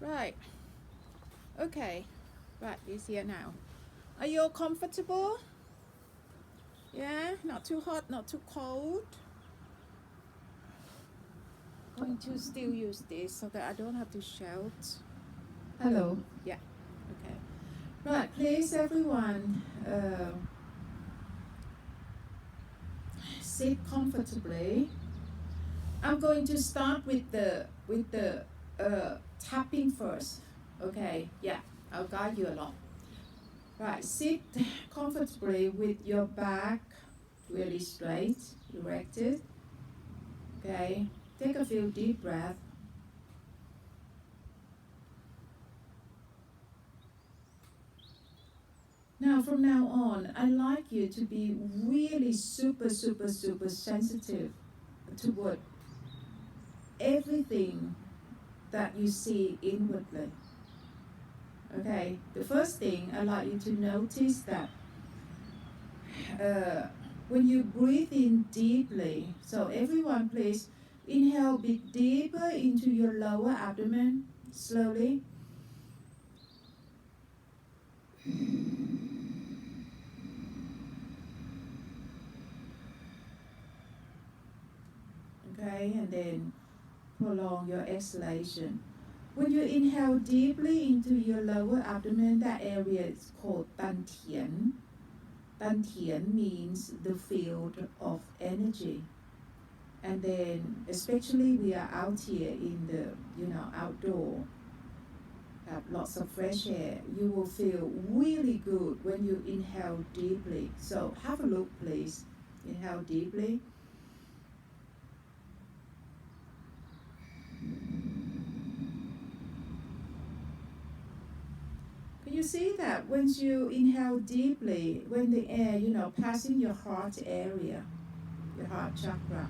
Right. Okay. Right, he's here now. Are you all comfortable? Yeah, not too hot, not too cold. Going to still use this so that I don't have to shout. Hello. Yeah. Okay. Right, please everyone sit comfortably. I'm going to start with the tapping first. Okay. Yeah. I'll guide you along. Right, sit comfortably with your back really straight, erected. Okay, take a few deep breaths. Now, from now on, I'd like you to be really super sensitive toward everything that you see inwardly. Okay, the first thing I'd like you to notice that when you breathe in deeply, so everyone please inhale a bit deeper into your lower abdomen, slowly. Okay, and then prolong your exhalation. When you inhale deeply into your lower abdomen, that area is called Dan Tian. Dan Tian means the field of energy. And then, especially we are out here in the, outdoor, have lots of fresh air, you will feel really good when you inhale deeply. So have a look, please. Inhale deeply. Can you see that once you inhale deeply, when the air, passing your heart area, your heart chakra,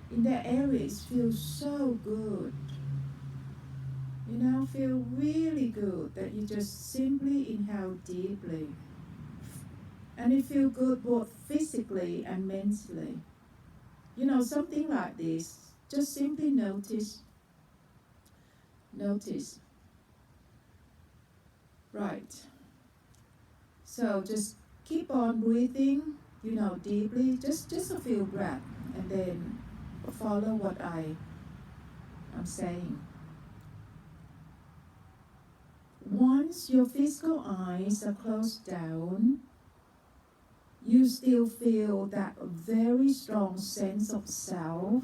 in that area it feels so good. Feel really good that you just simply inhale deeply. And it feels good both physically and mentally. Something like this, just simply notice. Right. So just keep on breathing, deeply, just a few breaths, and then follow what I'm saying. Once your physical eyes are closed down, you still feel that very strong sense of self.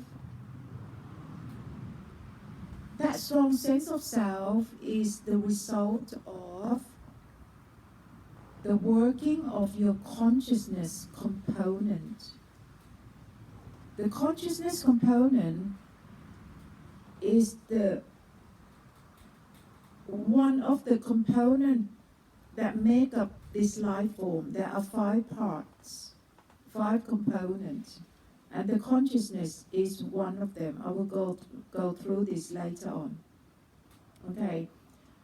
That strong sense of self is the result of the working of your consciousness component. The consciousness component is the one of the components that make up this life form. There are 5 parts, 5 components, and the consciousness is one of them. I will go through this later on. Okay,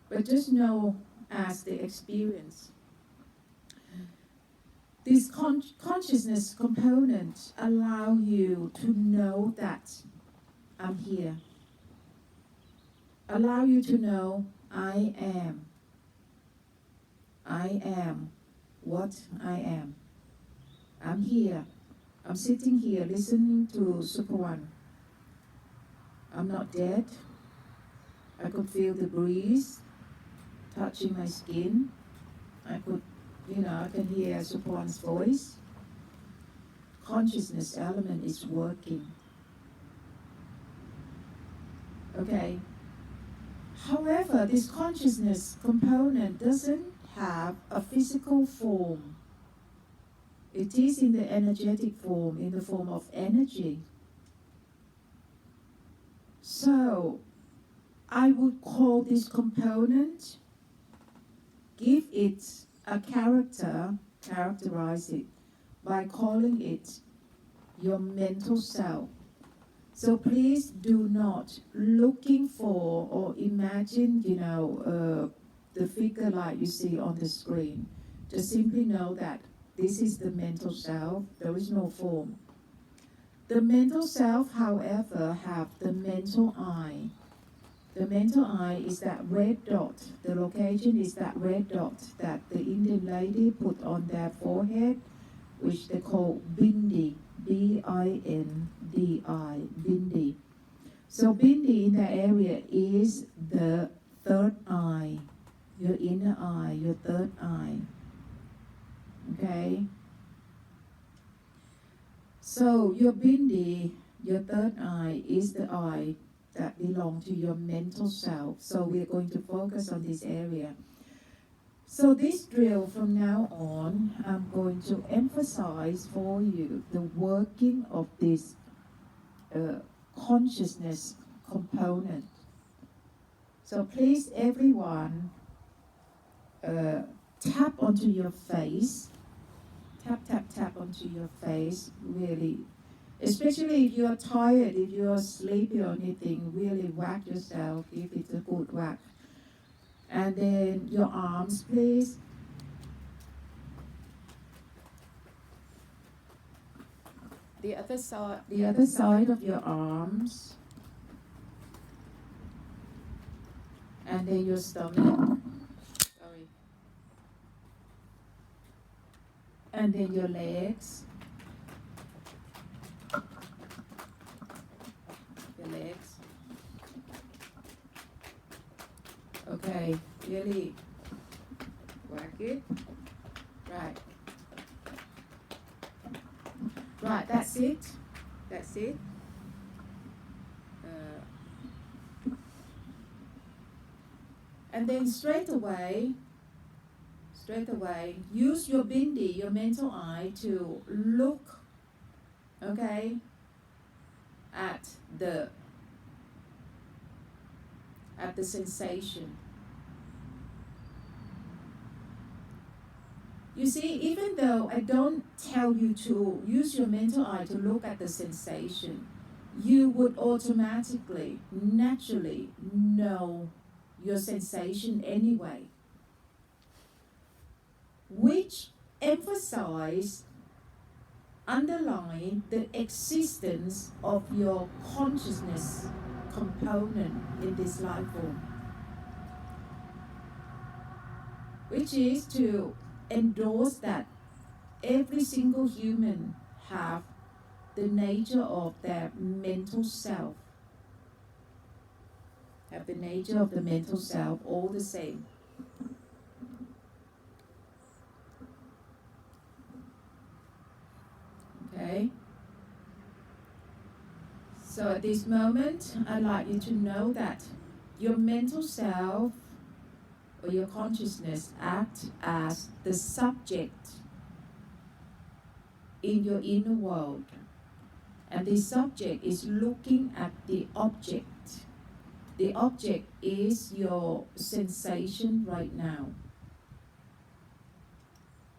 but just know as the experience. This consciousness component allow you to know that I'm here. Allow you to know I am. I am what I am. I'm here. I'm sitting here listening to Supawan. I'm not dead. I could feel the breeze touching my skin. I can hear Supawan's voice. Consciousness element is working. Okay. However, this consciousness component doesn't have a physical form. It is in the energetic form, in the form of energy. So, I would call this component, give it a character, characterize it by calling it your mental self. So please do not looking for or imagine, the figure like you see on the screen. Just simply know that this is the mental self. There is no form. The mental self, however, have the mental eye. The mental eye is that red dot. The location is that red dot that the Indian lady put on their forehead, which they call bindi, B-I-N-D-I, bindi. So bindi in that area is the third eye, your inner eye, your third eye. Okay? So your bindi, your third eye, is the eye that belong to your mental self. So we're going to focus on this area. So this drill from now on, I'm going to emphasize for you the working of this consciousness component. So please, everyone, tap onto your face. Tap onto your face, really. Especially if you are tired, if you are sleepy or anything, really whack yourself if it's a good whack. And then your arms, please. The other side of your arms. And then your stomach. Sorry. And then your legs. Your legs. Okay, really work it. Right. Right, that's it. That's it. And then straight away, use your bindi, your mental eye, to look, okay, at the sensation. You see, even though I don't tell you to use your mental eye to look at the sensation, you would automatically, naturally know your sensation anyway, which underline the existence of your consciousness component in this life form, which is to endorse that every single human have the nature of their mental self, have the nature of the mental self all the same. Okay? So at this moment, I'd like you to know that your mental self or your consciousness act as the subject in your inner world. And the subject is looking at the object. The object is your sensation right now.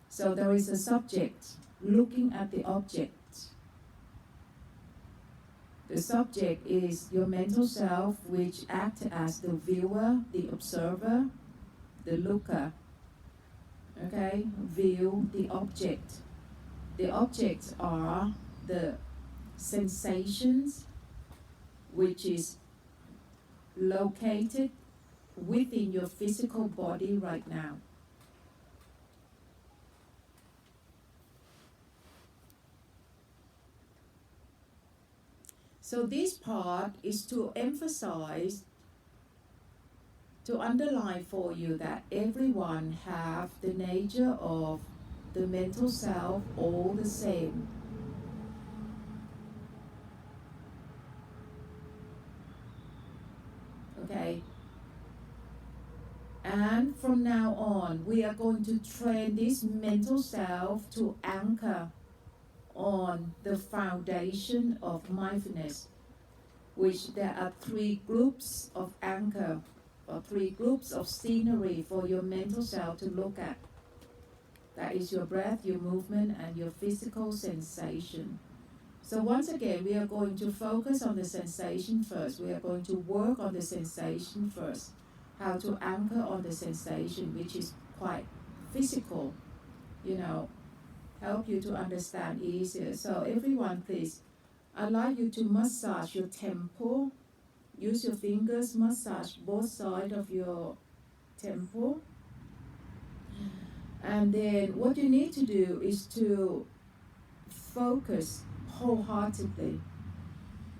So there is a subject looking at the object. The subject is your mental self, which acts as the viewer, the observer, the looker. Okay? View the object. The objects are the sensations, which is located within your physical body right now. So this part is to emphasize, to underline for you that everyone have the nature of the mental self all the same. Okay? And from now on, we are going to train this mental self to anchor on the foundation of mindfulness, which there are 3 groups of anchor, or 3 groups of scenery for your mental self to look at. That is your breath, your movement, and your physical sensation. So once again, we are going to focus on the sensation first. We are going to work on the sensation first. How to anchor on the sensation, which is quite physical, help you to understand easier. So everyone, please, I'd like you to massage your temple, use your fingers, massage both sides of your temple. And then what you need to do is to focus wholeheartedly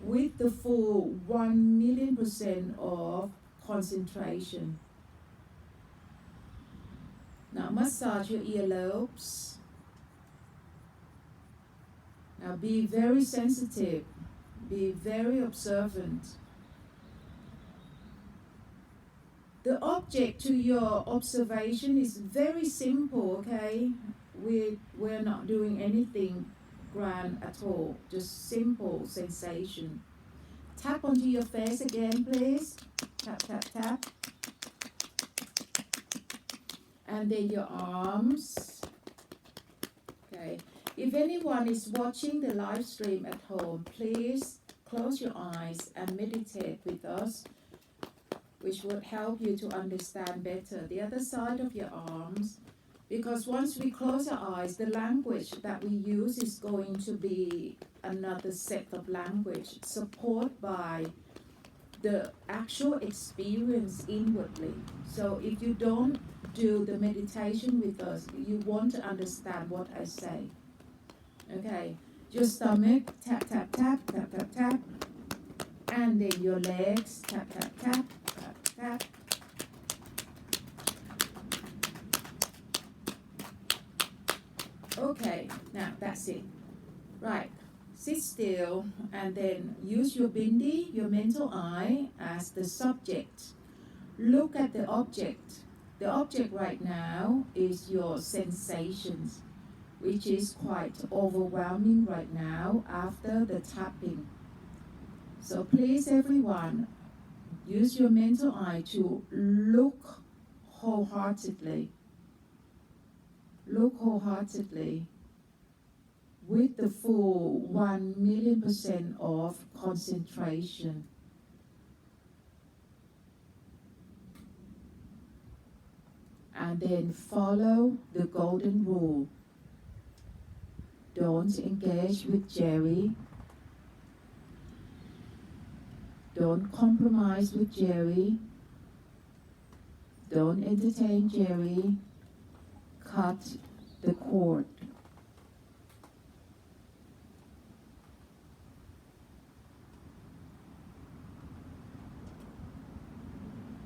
with the full 1,000,000% of concentration. Now massage your earlobes. Now be very sensitive, be very observant. The object to your observation is very simple, okay? We're not doing anything grand at all, just simple sensation. Tap onto your face again, please. Tap, tap, tap. And then your arms. Okay. If anyone is watching the live stream at home, please close your eyes and meditate with us, which would help you to understand better the other side of your arms. Because once we close our eyes, the language that we use is going to be another set of language, supported by the actual experience inwardly. So if you don't do the meditation with us, you want to understand what I say. Okay, your stomach, tap, tap, tap, tap, tap, tap. And then your legs, tap, tap, tap, tap, tap. Okay, now that's it. Right, sit still and then use your bindi, your mental eye, as the subject. Look at the object. The object right now is your sensations, which is quite overwhelming right now after the tapping. So please everyone, use your mental eye to look wholeheartedly. Look wholeheartedly with the full 1,000,000% of concentration. And then follow the golden rule. Don't engage with Jerry. Don't compromise with Jerry. Don't entertain Jerry. Cut the cord.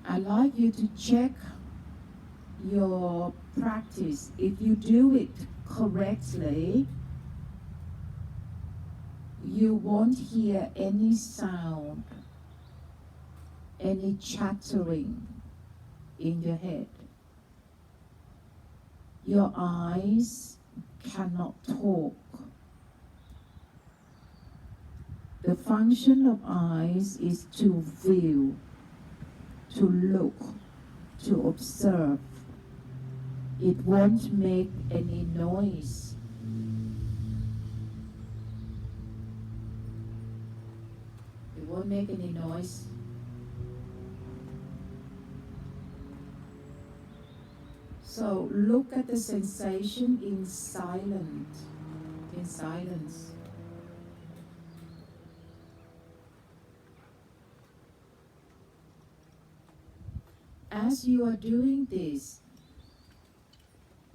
I'd like you to check your practice. If you do it correctly, you won't hear any sound, any chattering in your head. Your eyes cannot talk. The function of eyes is to view, to look, to observe. It won't make any noise. It won't make any noise. So look at the sensation in silence. As you are doing this,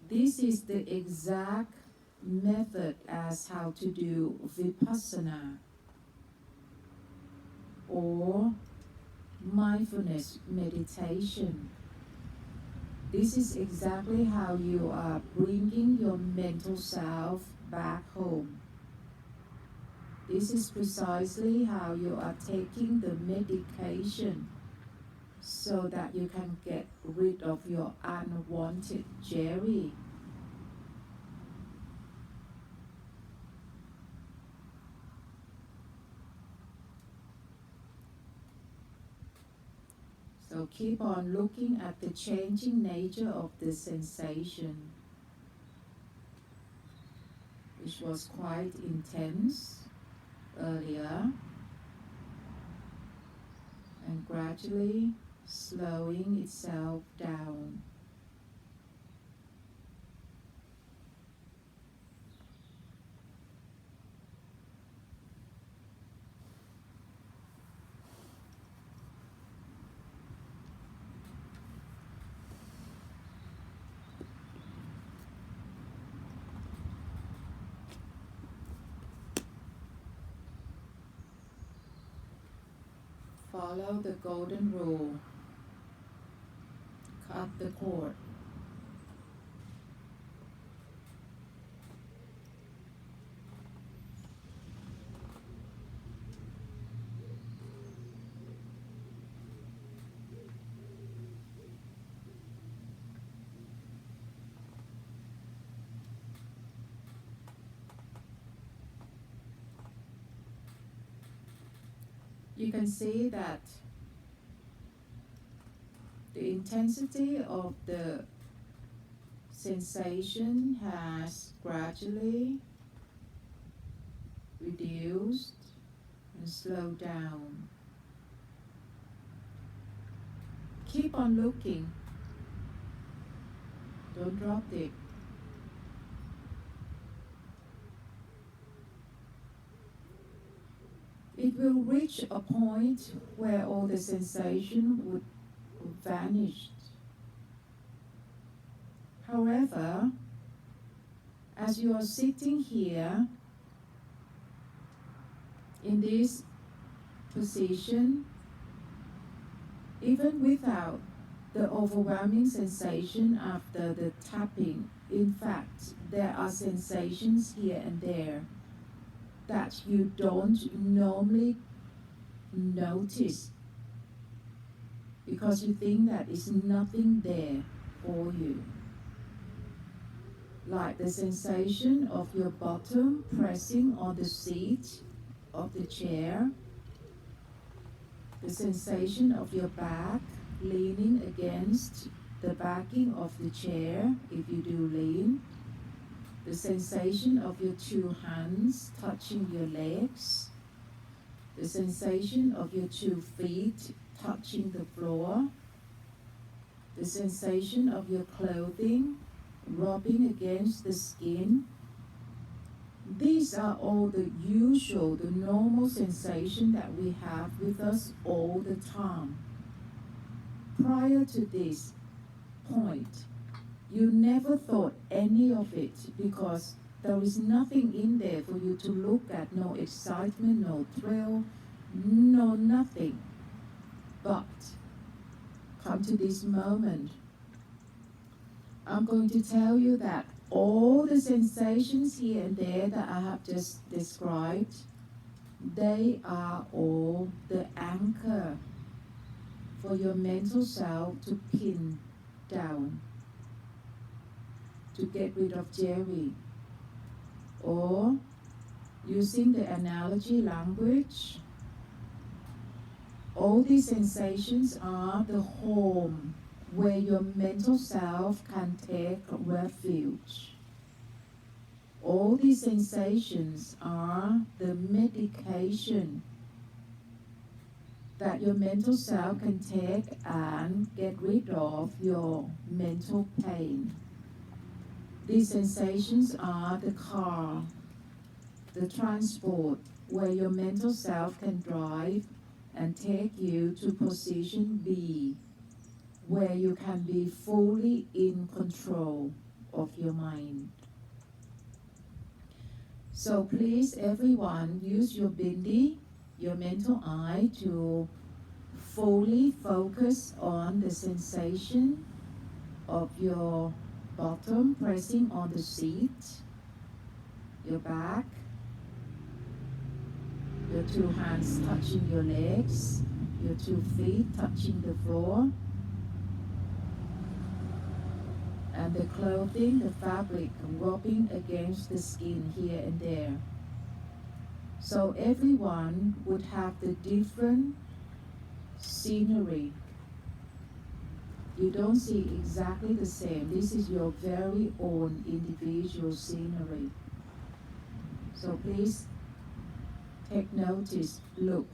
this is the exact method as how to do vipassana or mindfulness meditation. This is exactly how you are bringing your mental self back home. This is precisely how you are taking the medication so that you can get rid of your unwanted Jerry. So keep on looking at the changing nature of the sensation, which was quite intense earlier, and gradually slowing itself down. follow the golden rule. Cut the cord. You can see that the intensity of the sensation has gradually reduced and slowed down. Keep on looking. Don't drop it. It will reach a point where all the sensation would vanish. However, as you are sitting here in this position, even without the overwhelming sensation after the tapping, in fact, there are sensations here and there that you don't normally notice because you think that is nothing there for you. Like the sensation of your bottom pressing on the seat of the chair, the sensation of your back leaning against the backing of the chair if you do lean, the sensation of your two hands touching your legs, the sensation of your 2 feet touching the floor, the sensation of your clothing rubbing against the skin. These are all the usual, the normal sensation that we have with us all the time. Prior to this point, you never thought any of it because there is nothing in there for you to look at, no excitement, no thrill, no nothing. But come to this moment, I'm going to tell you that all the sensations here and there that I have just described, they are all the anchor for your mental self to pin down, to get rid of Jerry. Or, using the analogy language, all these sensations are the home where your mental self can take refuge. All these sensations are the medication that your mental self can take and get rid of your mental pain. These sensations are the car, the transport, where your mental self can drive and take you to position B, where you can be fully in control of your mind. So please, everyone, use your bindi, your mental eye, to fully focus on the sensation of your bottom pressing on the seat, your back, your 2 hands touching your legs, your 2 feet touching the floor, and the clothing, the fabric rubbing against the skin here and there. So everyone would have the different scenery. You don't see exactly the same. This is your very own individual scenery. So please take notice, look.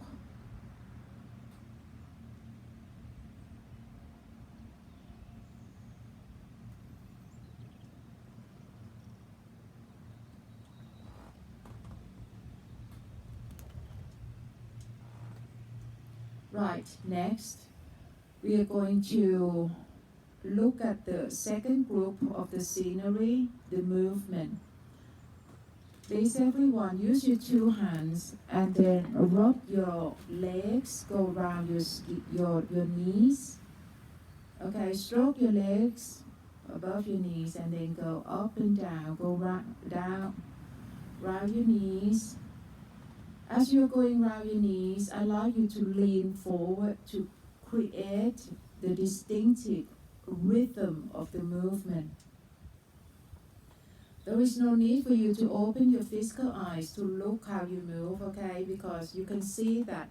Right, next, we are going to look at the second group of the scenery, the movement. Please everyone, use your two hands and then rub your legs, go around your knees. Okay, stroke your legs above your knees and then go up and down, go down, round your knees. As you're going round your knees, I like you to lean forward to create the distinctive rhythm of the movement. There is no need for you to open your physical eyes to look how you move, okay? Because you can see that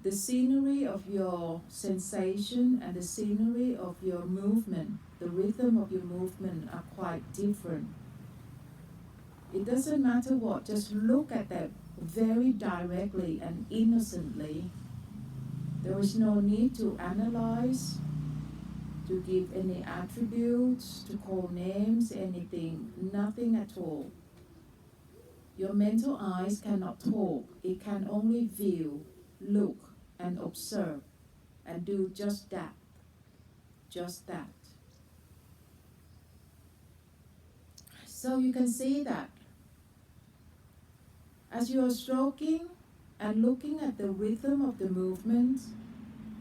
the scenery of your sensation and the scenery of your movement, the rhythm of your movement are quite different. It doesn't matter what, just look at that very directly and innocently. There is no need to analyze, to give any attributes, to call names, anything, nothing at all. Your mental eyes cannot talk, it can only view, look, and observe, and do just that, just that. So you can see that as you are stroking and looking at the rhythm of the movement,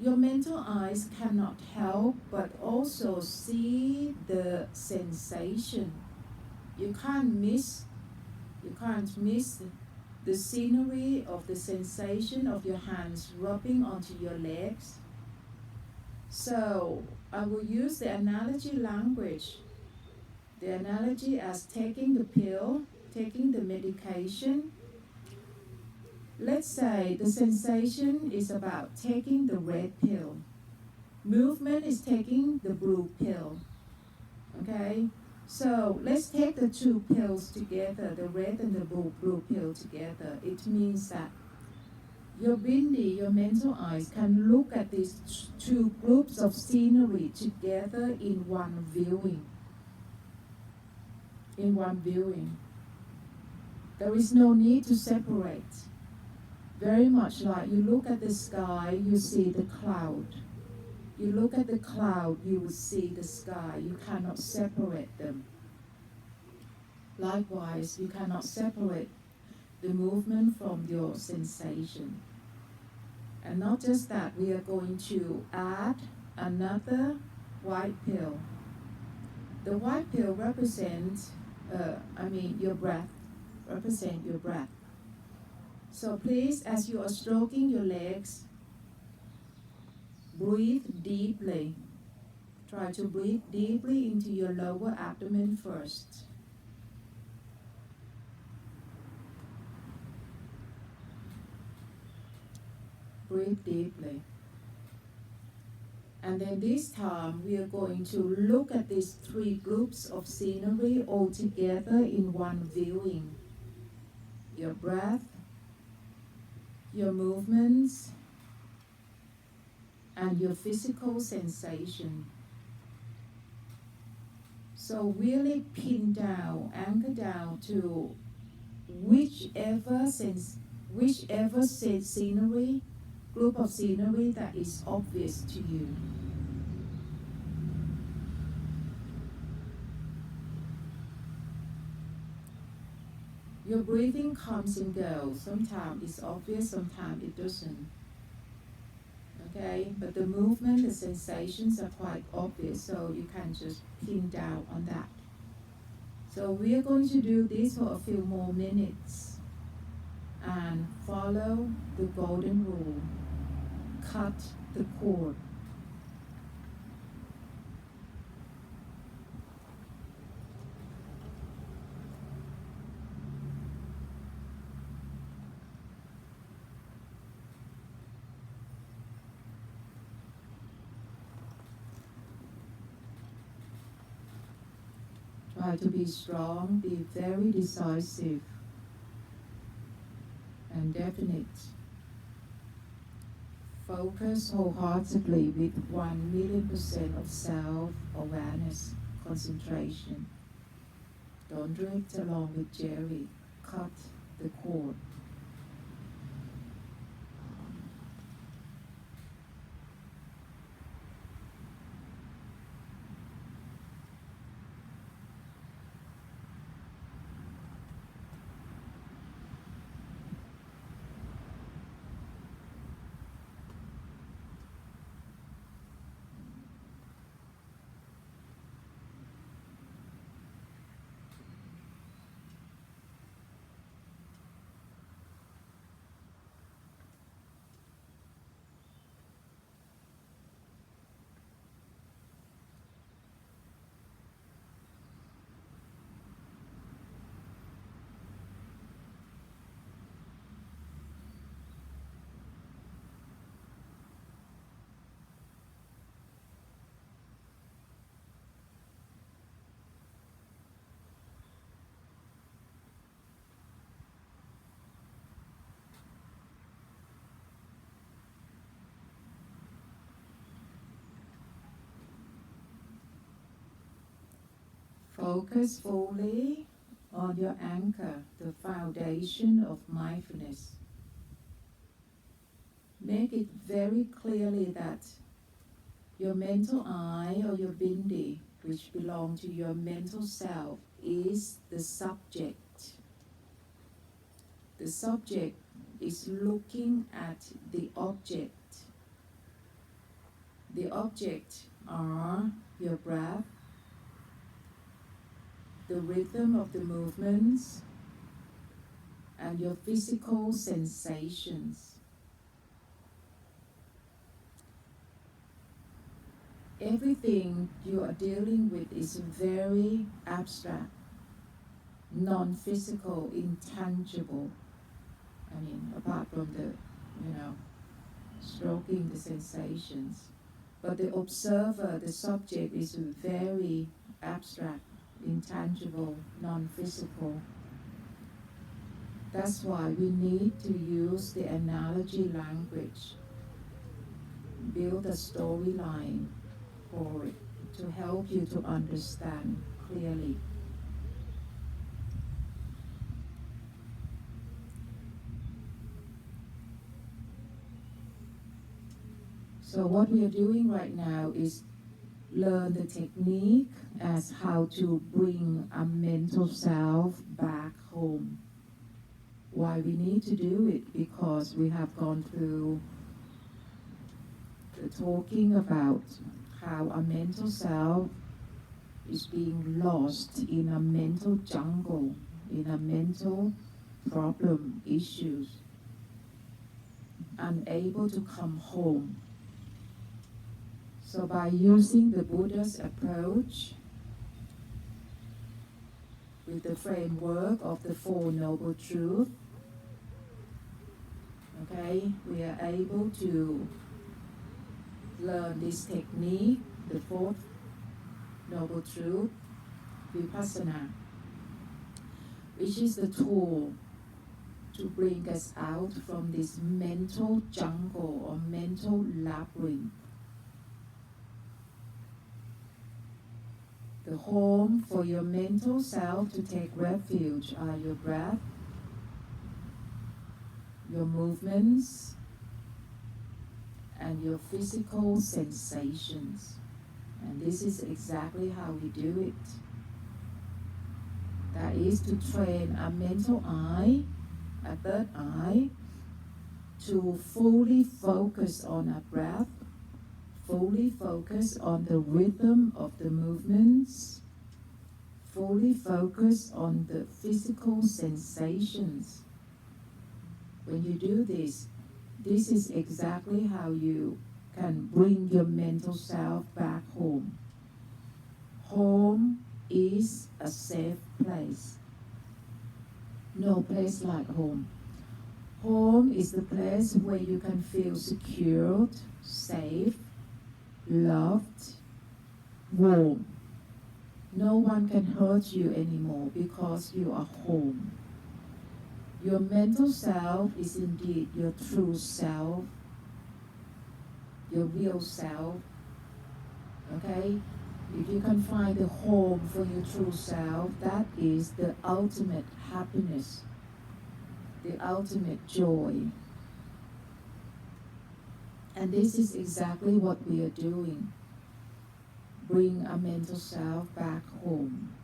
your mental eyes cannot help but also see the sensation. You can't miss the scenery of the sensation of your hands rubbing onto your legs. So I will use the analogy language, the analogy as taking the pill, taking the medication. Let's say the sensation is about taking the red pill. Movement is taking the blue pill. Okay? So let's take the two pills together, the red and the blue pill together. It means that your bindi, your mental eyes, can look at these two groups of scenery together in one viewing. In one viewing. There is no need to separate. Very much like you look at the sky, you see the cloud. You look at the cloud, you will see the sky. You cannot separate them. Likewise, you cannot separate the movement from your sensation. And not just that, we are going to add another white pill. The white pill represents, your breath, represent your breath. So please, as you are stroking your legs, breathe deeply. Try to breathe deeply into your lower abdomen first. Breathe deeply. And then this time we are going to look at these three groups of scenery all together in one viewing. Your breath, your movements, and your physical sensation. So really pin down, anchor down to whichever scenery, group of scenery that is obvious to you. Your breathing comes and goes. Sometimes it's obvious, sometimes it doesn't. Okay, but the movement, the sensations are quite obvious, so you can just pin down on that. So we are going to do this for a few more minutes and follow the golden rule. Cut the cord. Try to be strong, be very decisive and definite. Focus wholeheartedly with 1,000,000% of self-awareness, concentration. Don't drift along with Jerry. Cut the cord. Focus fully on your anchor, the foundation of mindfulness. Make it very clearly that your mental eye or your bindi, which belong to your mental self, is the subject. The subject is looking at the object. The object are your breath, the rhythm of the movements, and your physical sensations. Everything you are dealing with is very abstract, non-physical, intangible. I mean, apart from the, stroking the sensations. But the observer, the subject, is very abstract, intangible, non-physical. That's why we need to use the analogy language, build a storyline for it to help you to understand clearly. So what we are doing right now is learn the technique as how to bring a mental self back home. Why we need to do it? Because we have gone through the talking about how a mental self is being lost in a mental jungle, in a mental problem, issues, unable to come home. So by using the Buddha's approach with the framework of the Four Noble Truths, okay, we are able to learn this technique, the Fourth Noble Truth, Vipassana, which is the tool to bring us out from this mental jungle or mental labyrinth. The home for your mental self to take refuge are your breath, your movements, and your physical sensations. And this is exactly how we do it. That is to train a mental eye, a third eye, to fully focus on our breath, fully focus on the rhythm of the movements, fully focus on the physical sensations. When you do this, this is exactly how you can bring your mental self back home. Home is a safe place. No place like home. Home is the place where you can feel secured, safe, loved, warm. No one can hurt you anymore because you are home. Your mental self is indeed your true self, your real self. Okay? If you can find a home for your true self, that is the ultimate happiness, the ultimate joy. And this is exactly what we are doing. Bring our mental self back home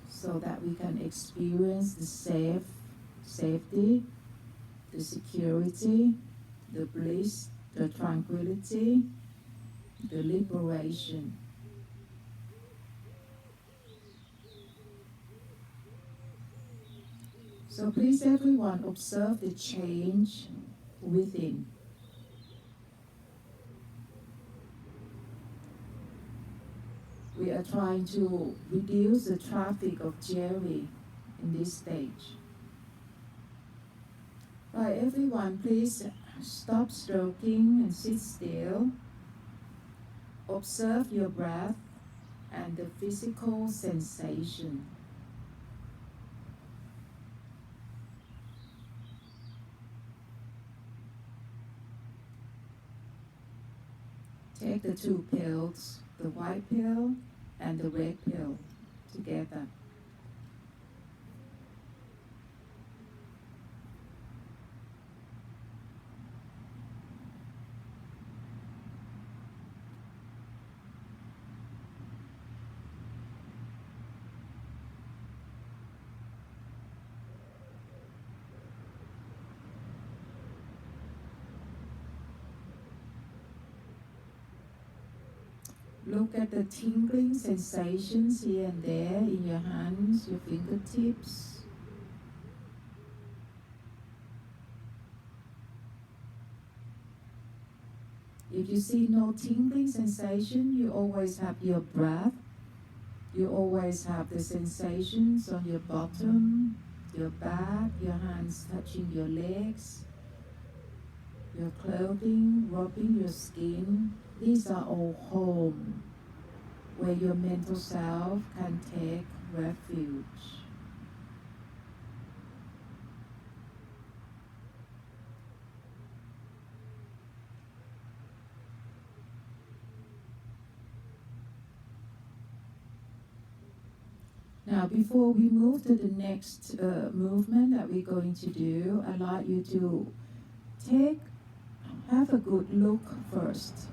so that we can experience the safety, the security, the bliss, the tranquility, the liberation. So please everyone observe the change within. We are trying to reduce the traffic of Jerry in this stage. Right, everyone, please stop stroking and sit still. Observe your breath and the physical sensation. Take the two pills, the white pill and the red pill. together. Look at the tingling sensations here and there in your hands, your fingertips. If you see no tingling sensation, you always have your breath. You always have the sensations on your bottom, your back, your hands touching your legs, your clothing, rubbing your skin. These are all home, where your mental self can take refuge. Now, before we move to the next movement that we're going to do, I'd like you to have a good look first.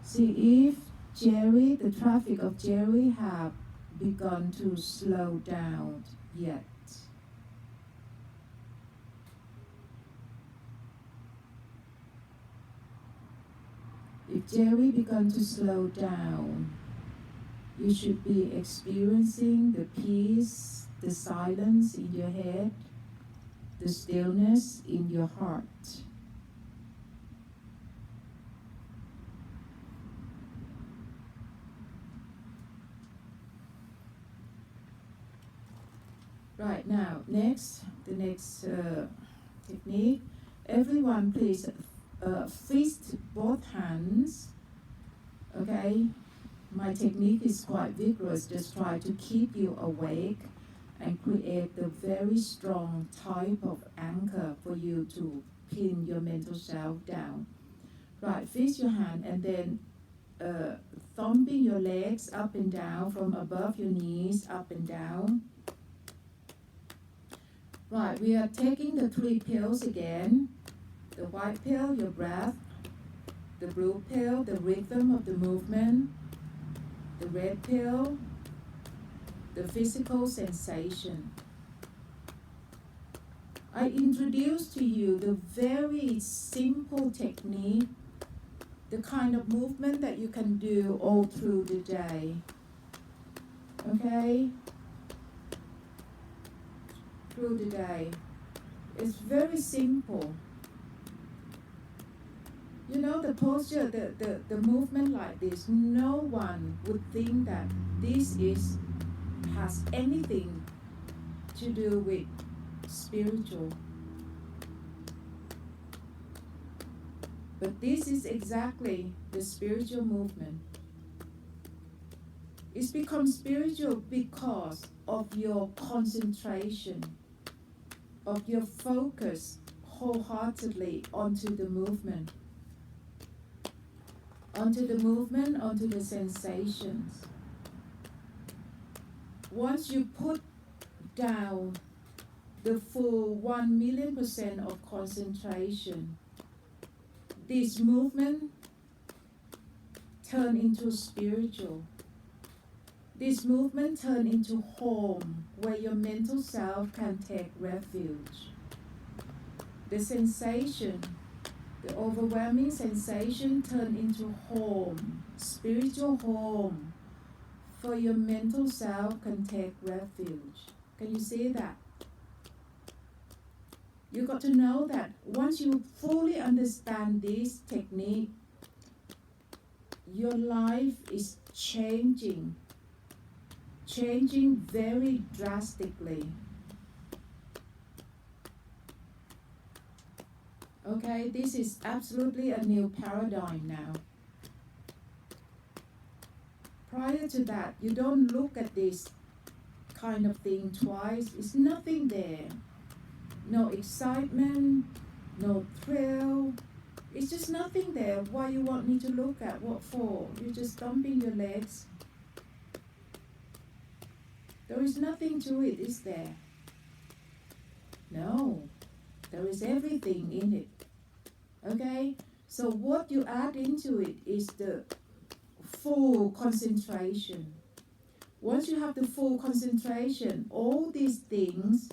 See if Jerry, the traffic of Jerry, have begun to slow down yet. If Jerry begun to slow down, you should be experiencing the peace, the silence in your head, the stillness in your heart. Right, now, the next technique. Everyone please fist both hands, okay? My technique is quite vigorous, just try to keep you awake and create the very strong type of anchor for you to pin your mental self down. Right, fist your hand and then thumping your legs up and down from above your knees, up and down. Right, we are taking the 3 pills again. The white pill, your breath. The blue pill, the rhythm of the movement. The red pill, the physical sensation. I introduce to you the very simple technique, the kind of movement that you can do all through the day. Okay? Through the day. It's very simple. You know, the posture, the movement like this, no one would think that this has anything to do with spiritual. But this is exactly the spiritual movement. It's become spiritual because of your concentration, of your focus wholeheartedly onto the movement. Onto the movement, onto the sensations. Once you put down the full 1,000,000% of concentration, this movement turn into spiritual. This movement turn into home where your mental self can take refuge. The sensation, the overwhelming sensation turn into home, spiritual home, for your mental self can take refuge. Can you see that? You got to know that once you fully understand this technique, your life is changing very drastically. Okay, this is absolutely a new paradigm now. Prior to that, you don't look at this kind of thing twice. It's nothing there. No excitement, no thrill. It's just nothing there. Why you want me to look at? What for? You're just thumping your legs. There is nothing to it, is there? No, there is everything in it. Okay? So what you add into it is the full concentration. Once you have the full concentration, all these things,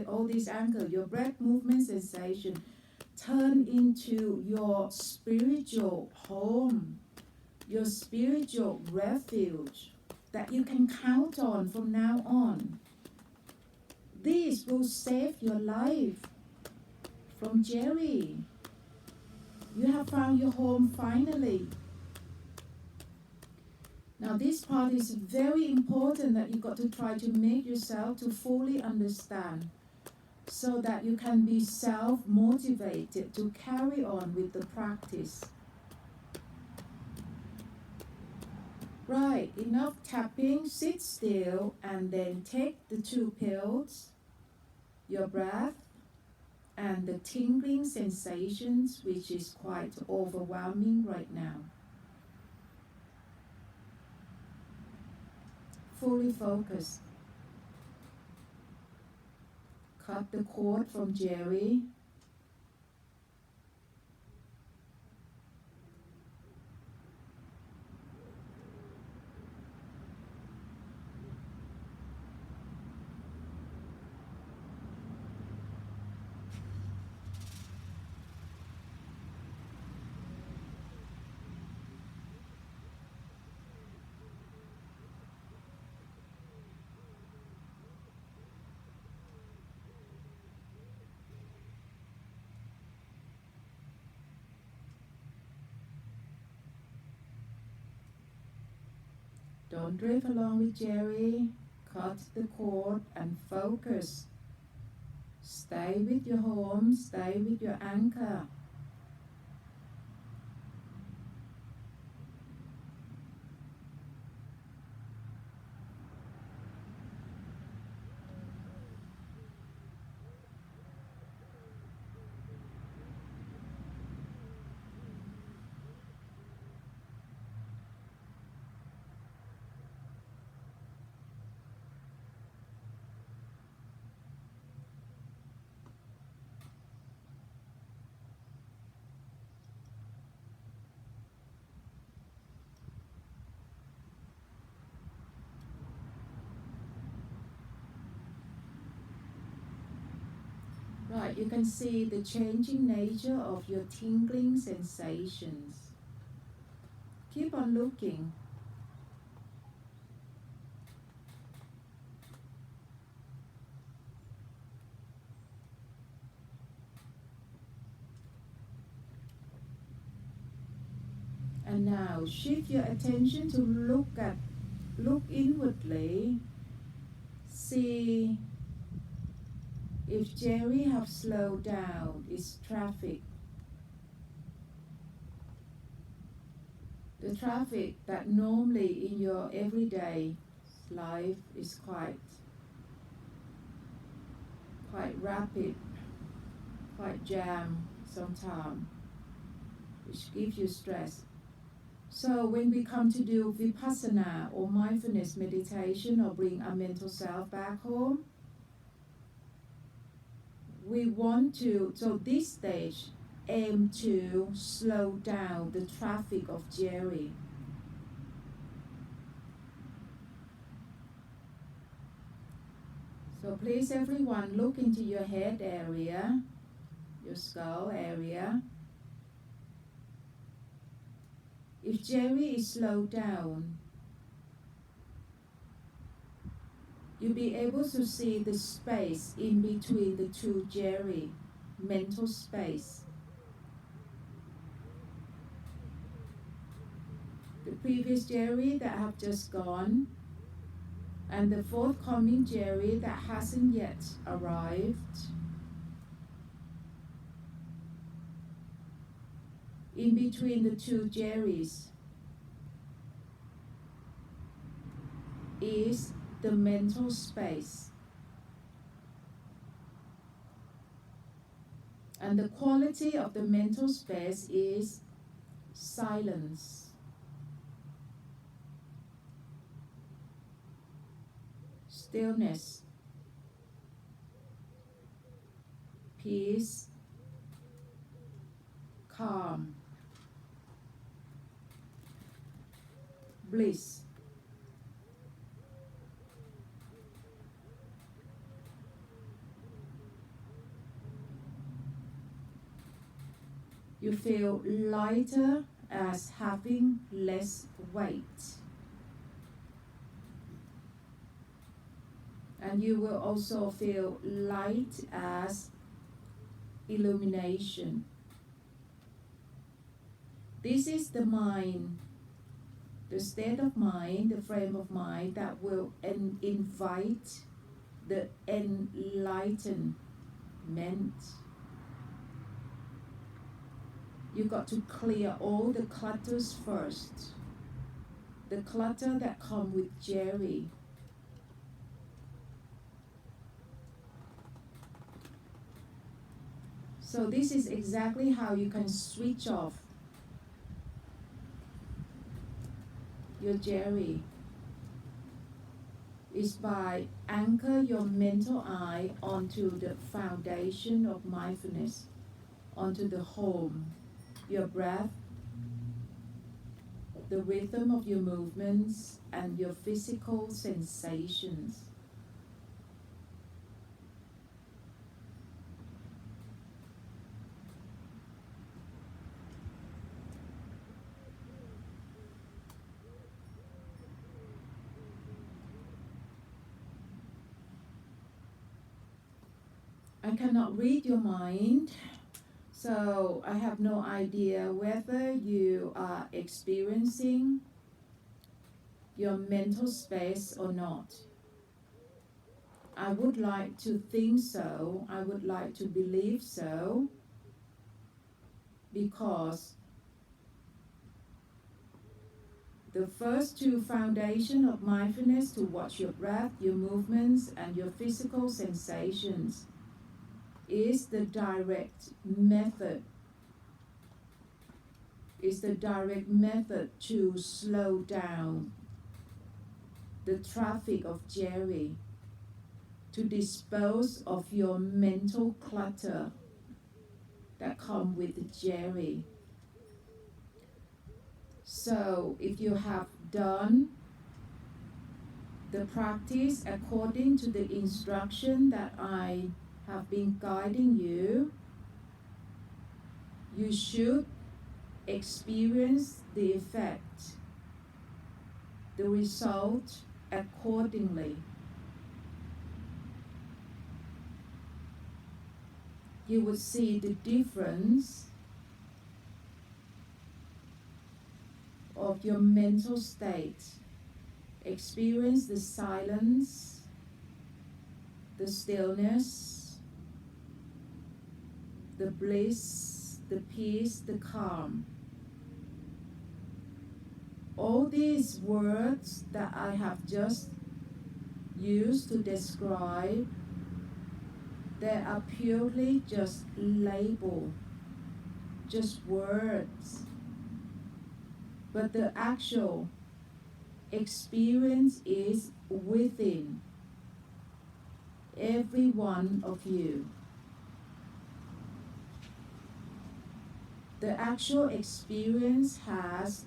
all these anchor, your breath, movement, sensation, turn into your spiritual home, your spiritual refuge that you can count on from now on. This will save your life from Jerry. You have found your home finally. Now this part is very important that you got to try to make yourself to fully understand so that you can be self-motivated to carry on with the practice. Right, enough tapping, sit still and then take the 2 pills, your breath and the tingling sensations, which is quite overwhelming right now. Fully focused. Cut the cord from Jerry. Don't drift along with Jerry. Cut the cord and focus. Stay with your home, stay with your anchor. Right, you can see the changing nature of your tingling sensations. Keep on looking. And now shift your attention to look inwardly. See if Jerry have slowed down its traffic. The traffic that normally in your everyday life is quite rapid, quite jam sometimes, which gives you stress. So when we come to do vipassana or mindfulness meditation or bring our mental self back home, we want to, so this stage, aim to slow down the traffic of Jerry. So please everyone look into your head area, your skull area. If Jerry is slowed down, you'll be able to see the space in between the 2 Jerry, mental space. The previous Jerry that have just gone, and the forthcoming Jerry that hasn't yet arrived. In between the 2 Jerrys is the mental space. And the quality of the mental space is silence. stillness, peace, calm, bliss. You feel lighter as having less weight. And you will also feel light as illumination. This is the mind, the state of mind, the frame of mind that will invite the enlightenment. You got to clear all the clutters first. The clutter that come with Jerry. So this is exactly how you can switch off your Jerry. Is by anchor your mental eye onto the foundation of mindfulness, onto the home, your breath, the rhythm of your movements, and your physical sensations. I cannot read your mind, so I have no idea whether you are experiencing your mental space or not. I would like to think so, I would like to believe so, because the first two foundations of mindfulness, to watch your breath, your movements, and your physical sensations, is the direct method. Is the direct method to slow down the traffic of Jerry, to dispose of your mental clutter that come with Jerry. So if you have done the practice according to the instruction that I have been guiding you, you should experience the effect, the result accordingly. You would see the difference of your mental state. Experience the silence, the stillness, the bliss, the peace, the calm. All these words that I have just used to describe, they are purely just label, just words. But the actual experience is within every one of you. The actual experience has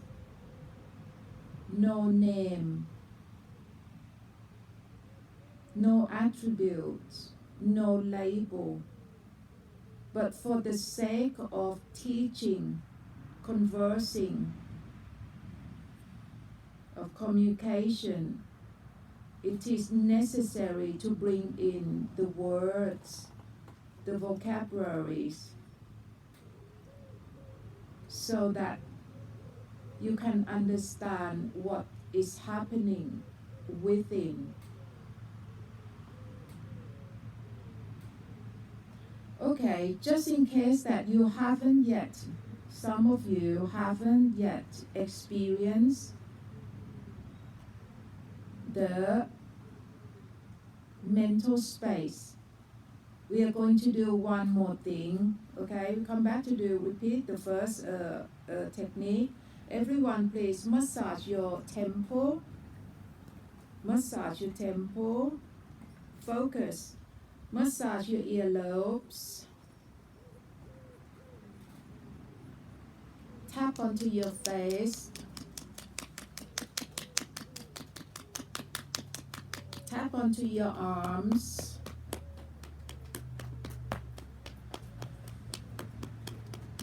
no name, no attributes, no label. But for the sake of teaching, conversing, of communication, it is necessary to bring in the words, the vocabularies, so that you can understand what is happening within. Okay, just in case that you haven't yet, some of you haven't yet experienced the mental space, we are going to do one more thing. Okay, we come back to repeat the first technique. Everyone please massage your temple. Massage your temple. focus. Massage your earlobes. Tap onto your face. Tap onto your arms.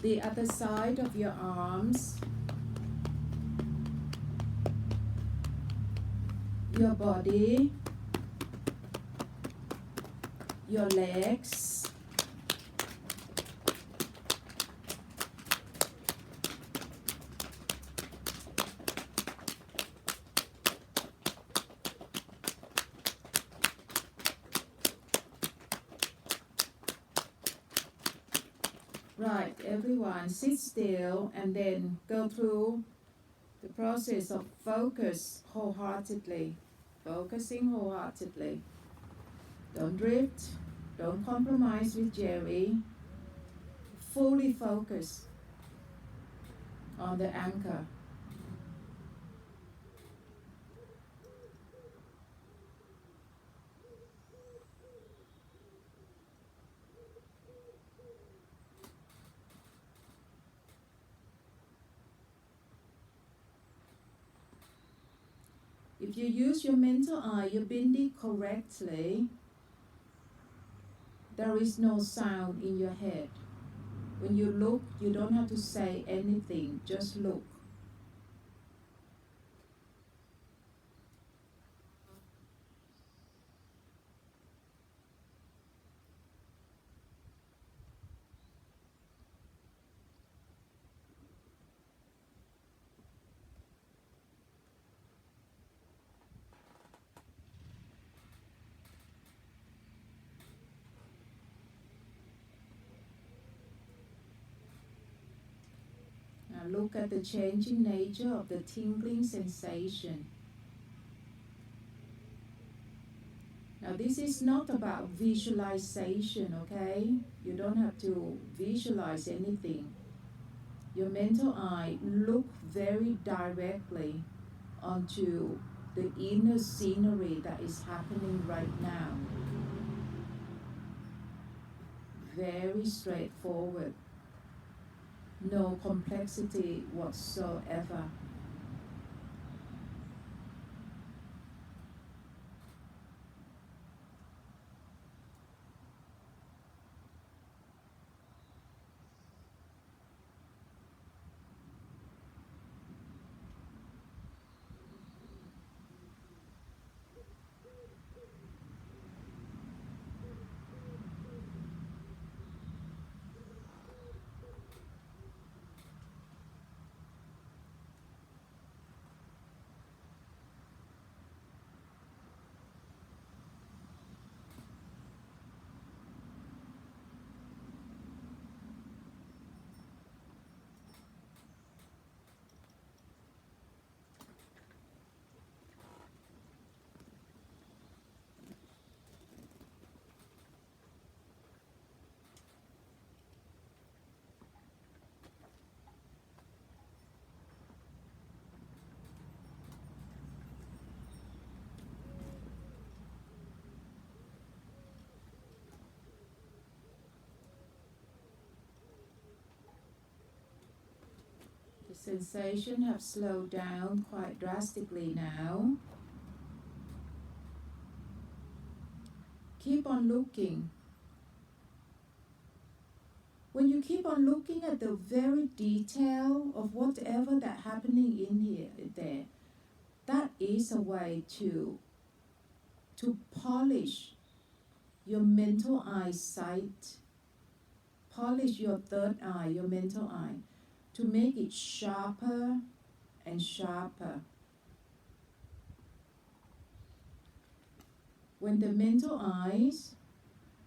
The other side of your arms. Your body. Your legs. Right, everyone, sit still and then go through the process of focus wholeheartedly. Focusing wholeheartedly. Don't drift. Don't compromise with Jerry. Fully focus on the anchor. If you use your mental eye, your bindi correctly, there is no sound in your head. When you look, you don't have to say anything, just look. Now look at the changing nature of the tingling sensation. Now this is not about visualization, okay? You don't have to visualize anything. Your mental eye look very directly onto the inner scenery that is happening right now. Very straightforward. No complexity whatsoever. The sensation have slowed down quite drastically now. Keep on looking. When you keep on looking at the very detail of whatever that happening in here, there, that is a way to polish your mental eyesight, polish your third eye, your mental eye, to make it sharper and sharper. When the mental eyes,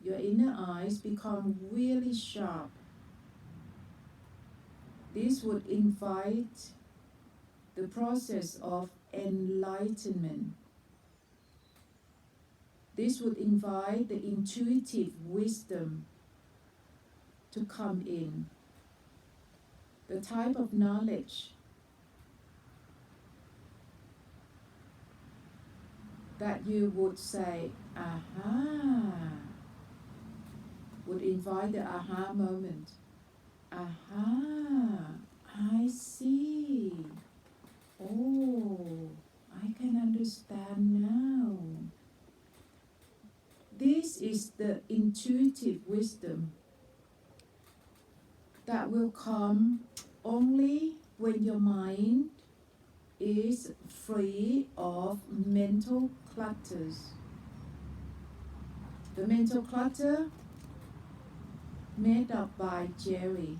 your inner eyes become really sharp, this would invite the process of enlightenment. This would invite the intuitive wisdom to come in. The type of knowledge that you would say, aha, would invite the aha moment. Aha, I see. Oh, I can understand now. This is the intuitive wisdom that will come only when your mind is free of mental clutters. The mental clutter made up by Jerry.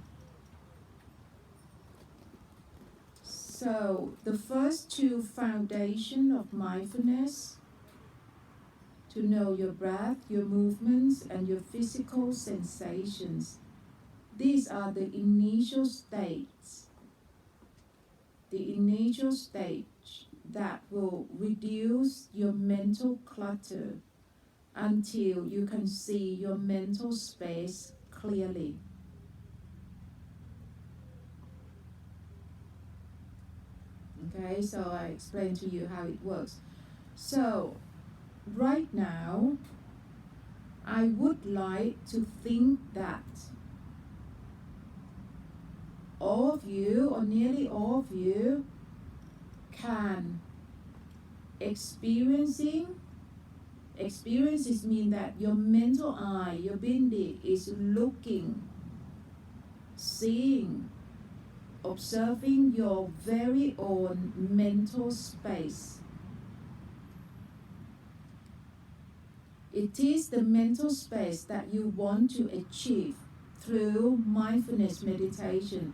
So the first two foundations of mindfulness, to know your breath, your movements, and your physical sensations. These are the initial states. The initial stage that will reduce your mental clutter until you can see your mental space clearly. Okay, so I explained to you how it works. So, right now, I would like to think that all of you, or nearly all of you, can experiences mean that your mental eye, your bindi, is looking, seeing, observing your very own mental space. It is the mental space that you want to achieve through mindfulness meditation,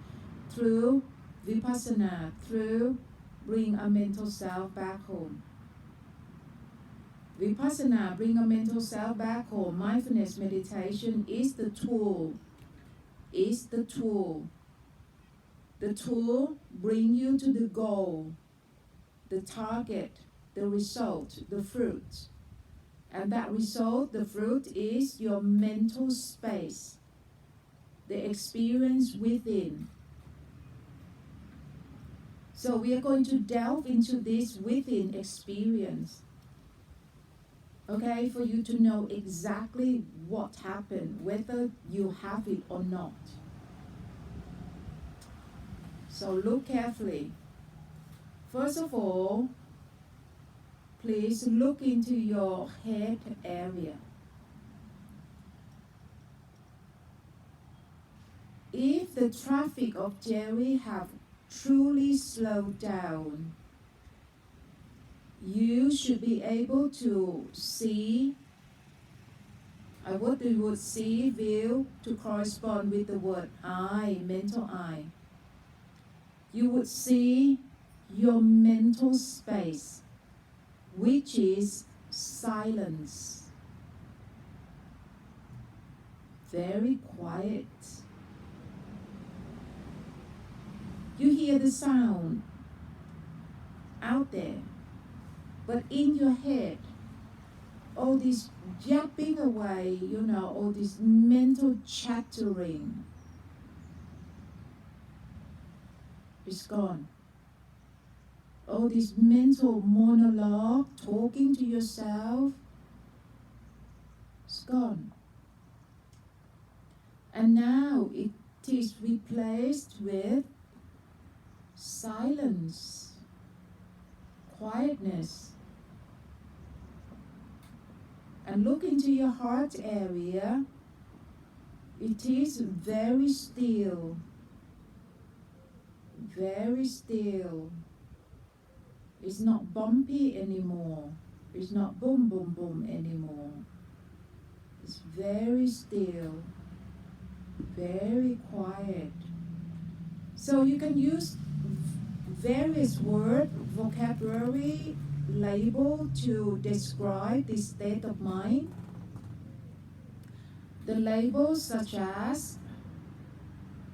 through vipassana, through bring a mental self back home. Vipassana, bring a mental self back home. Mindfulness meditation is the tool. The tool bring you to the goal, the target, the result, the fruit. And that result, the fruit, is your mental space, the experience within. So we are going to delve into this within experience. Okay, for you to know exactly what happened, whether you have it or not. So look carefully. First of all, please look into your head area. If the traffic of Jerry have truly slowed down, you should be able to see, what you would see, view, to correspond with the word I, mental I. You would see your mental space, which is silence. Very quiet. You hear the sound out there, but in your head, all this yapping away, all this mental chattering is gone. All this mental monologue, talking to yourself, is gone. And now it is replaced with silence, quietness. And look into your heart area. It is very still. Very still. It's not bumpy anymore. It's not boom, boom, boom anymore. It's very still. Very quiet. So you can use various words, vocabulary, label to describe this state of mind. The labels such as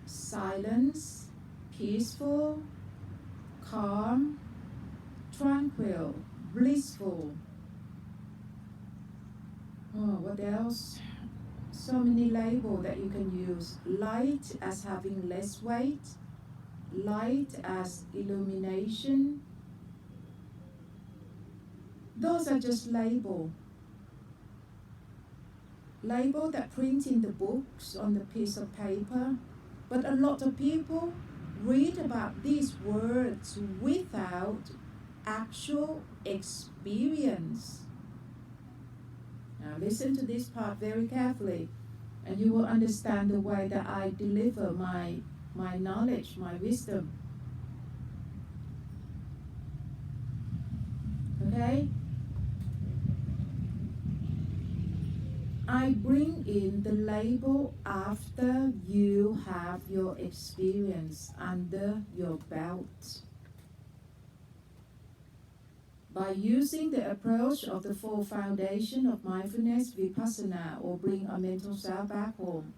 silence, peaceful, calm, tranquil, blissful. What else? So many labels that you can use. Light as having less weight, light as illumination, Those are just label that print in the books on the piece of paper. But a lot of people read about these words without actual experience. Now listen to this part very carefully, and you will understand the way that I deliver my knowledge, my wisdom. Okay? I bring in the label after you have your experience under your belt. By using the approach of the four foundation of mindfulness, vipassana, or bring a mental self back home.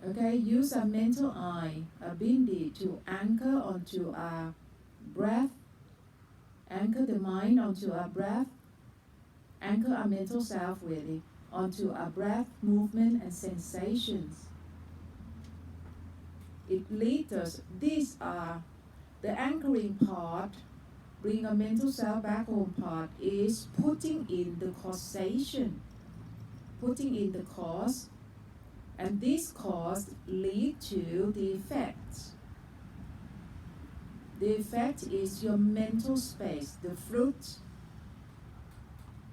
Okay, use a mental eye, a bindi, to anchor onto our breath, anchor the mind onto our breath, anchor our mental self really onto our breath, movement, and sensations. It leads us, these are the anchoring part. Bring a mental self back home part is putting in the causation, putting in the cause, and this cause lead to the effect. The effect is your mental space. The fruit,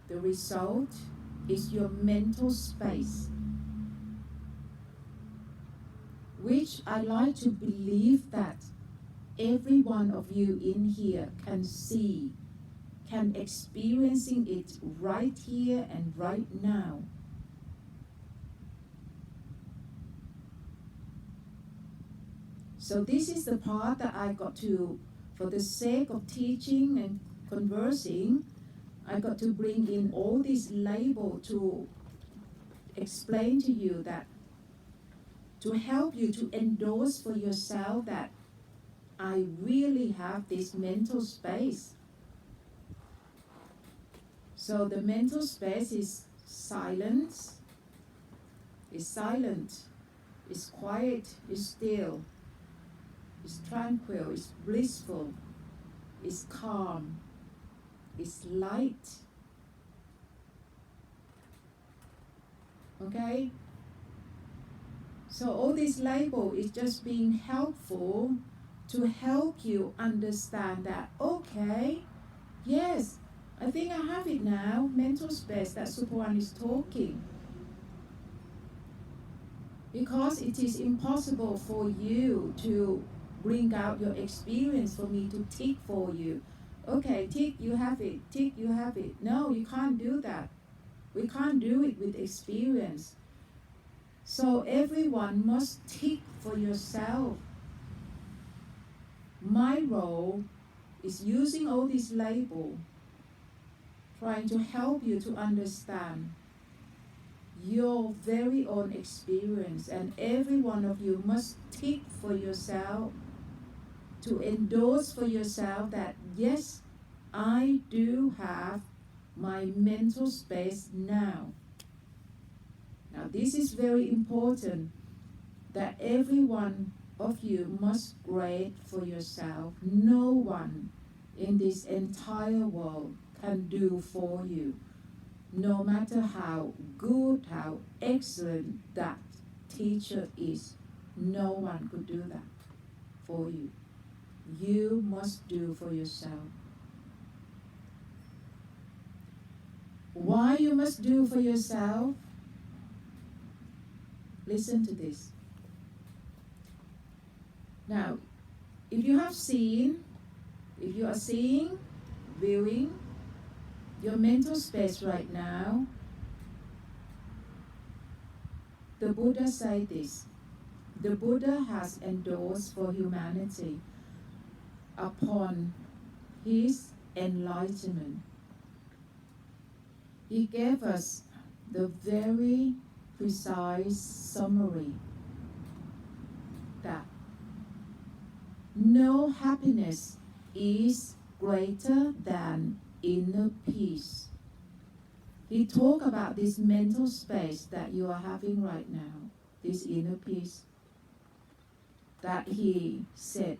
the result is your mental space, which I like to believe that every one of you in here can see, can experiencing it right here and right now. So this is the part that I got to, for the sake of teaching and conversing, I got to bring in all these labels to explain to you that, to help you to endorse for yourself that I really have this mental space. So the mental space is silence, is silent, is quiet, is still, is tranquil, is blissful, is calm, is light. Okay? So all this label is just being helpful to help you understand that, okay, yes, I think I have it now, mental space that Supawan is talking. Because it is impossible for you to bring out your experience for me to tick for you. Okay, tick, you have it, tick, you have it. No, you can't do that. We can't do it with experience. So everyone must tick for yourself. My role is using all these labels, trying to help you to understand your very own experience, and every one of you must tick for yourself, to endorse for yourself that yes, I do have my mental space now. Now this is very important, that every one of you must grade for yourself. No one in this entire world can do for you. No matter how good, how excellent that teacher is, no one could do that for you. You must do for yourself. Why you must do for yourself? Listen to this. Now, if you are seeing, viewing your mental space right now, the Buddha said this. The Buddha has endorsed for humanity upon his enlightenment. He gave us the very precise summary that no happiness is greater than inner peace. He talked about this mental space that you are having right now, this inner peace, that he said,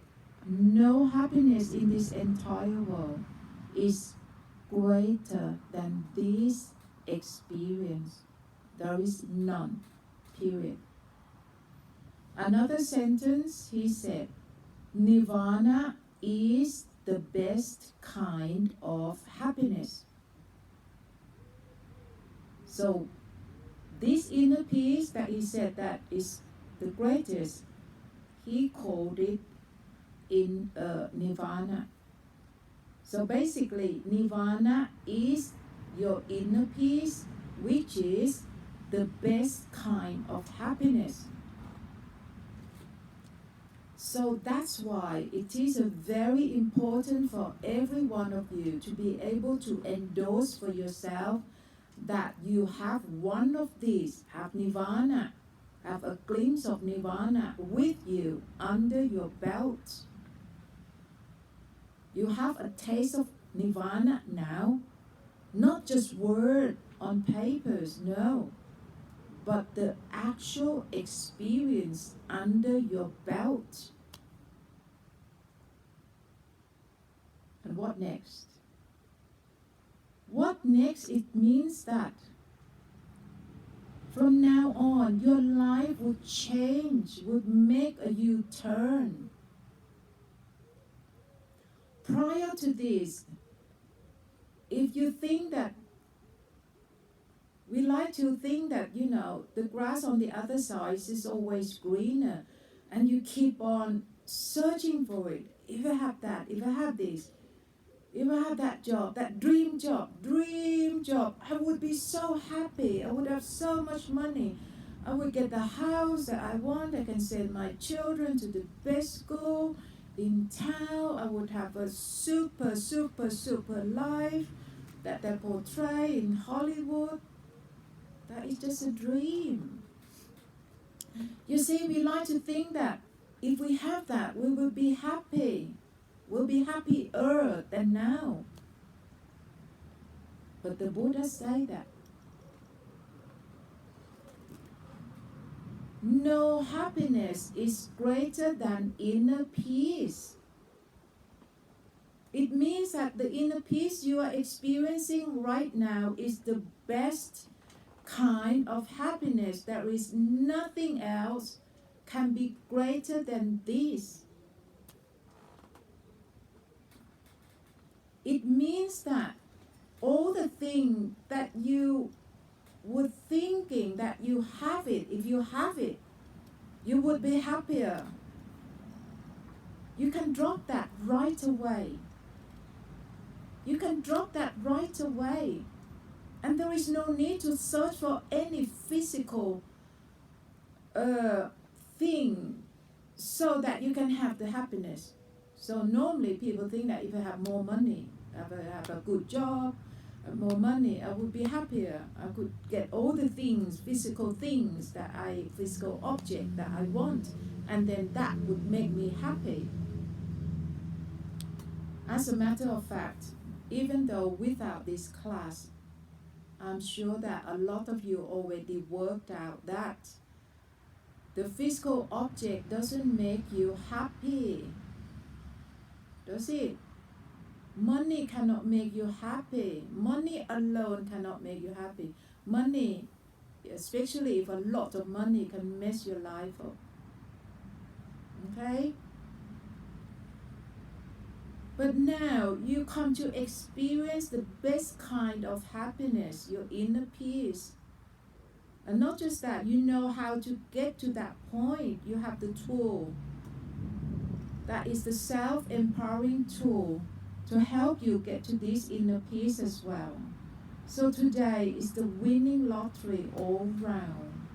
no happiness in this entire world is greater than this experience. There is none, period. Another sentence, he said, Nirvana is the best kind of happiness. So this inner peace that he said that is the greatest, he called it in Nirvana. So basically, Nirvana is your inner peace, which is the best kind of happiness. So that's why it is very important for every one of you to be able to endorse for yourself that you have one of these, have Nirvana, have a glimpse of Nirvana with you under your belt. You have a taste of Nirvana now, not just word on papers, no, but the actual experience under your belt. And what next? What next? It means that from now on, your life would change, would make a U-turn. Prior to this, if you think that, we like to think that, the grass on the other side is always greener, and you keep on searching for it. If I have that, if I have this, if I have that job, that dream job, I would be so happy. I would have so much money. I would get the house that I want. I can send my children to the best school in town. I would have a super life that they portray in Hollywood. That is just a dream. You see, we like to think that if we have that, we will be happy. We'll be happier than now. But the Buddha say that no happiness is greater than inner peace. It means that the inner peace you are experiencing right now is the best kind of happiness. There is nothing else can be greater than this. It means that all the things that you were thinking that you have it, if you have it, you would be happier. You can drop that right away. You can drop that right away. And there is no need to search for any physical thing so that you can have the happiness. So normally people think that if I have more money, if I have a good job, more money, I would be happier. I could get all the things, physical object that I want, and then that would make me happy. As a matter of fact, even though without this class, I'm sure that a lot of you already worked out that the physical object doesn't make you happy. Does it? Money cannot make you happy. Money alone cannot make you happy. Money, especially if a lot of money, can mess your life up. Okay? But now you come to experience the best kind of happiness, your inner peace. And not just that, you know how to get to that point. You have the tool. That is the self-empowering tool to help you get to this inner peace as well. So today is the winning lottery all round.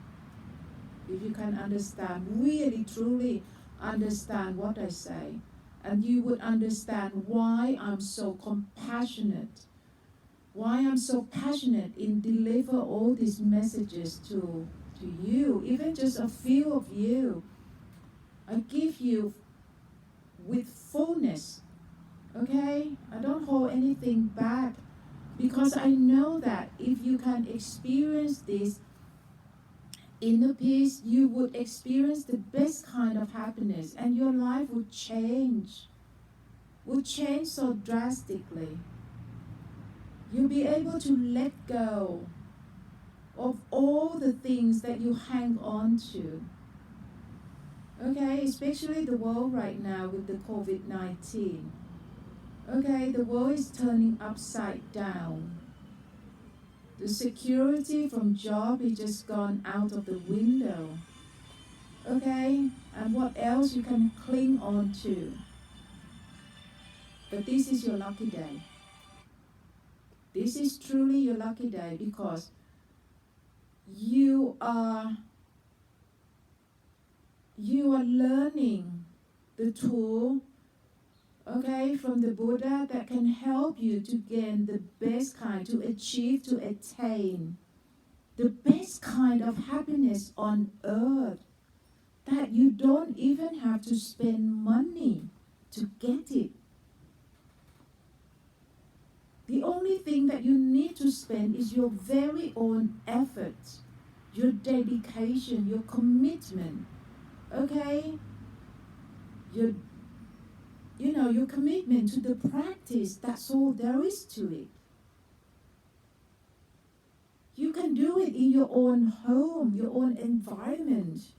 If you can understand, really truly understand what I say, and you would understand why I'm so compassionate, why I'm so passionate in deliver all these messages to you, even just a few of you. I give you with fullness, okay? I don't hold anything back, because I know that if you can experience this inner peace, you would experience the best kind of happiness, and your life would change so drastically. You'll be able to let go of all the things that you hang on to. Okay, especially the world right now with the COVID-19. Okay, the world is turning upside down. The security from job is just gone out of the window. Okay, and what else you can cling on to? But this is your lucky day. This is truly your lucky day because you are learning the tool, okay, from the Buddha that can help you to gain the best kind, to achieve, to attain the best kind of happiness on earth, that you don't even have to spend money to get it. The only thing that you need to spend is your very own effort, your dedication, your commitment, okay? Your commitment to the practice, that's all there is to it. You can do it in your own home, your own environment.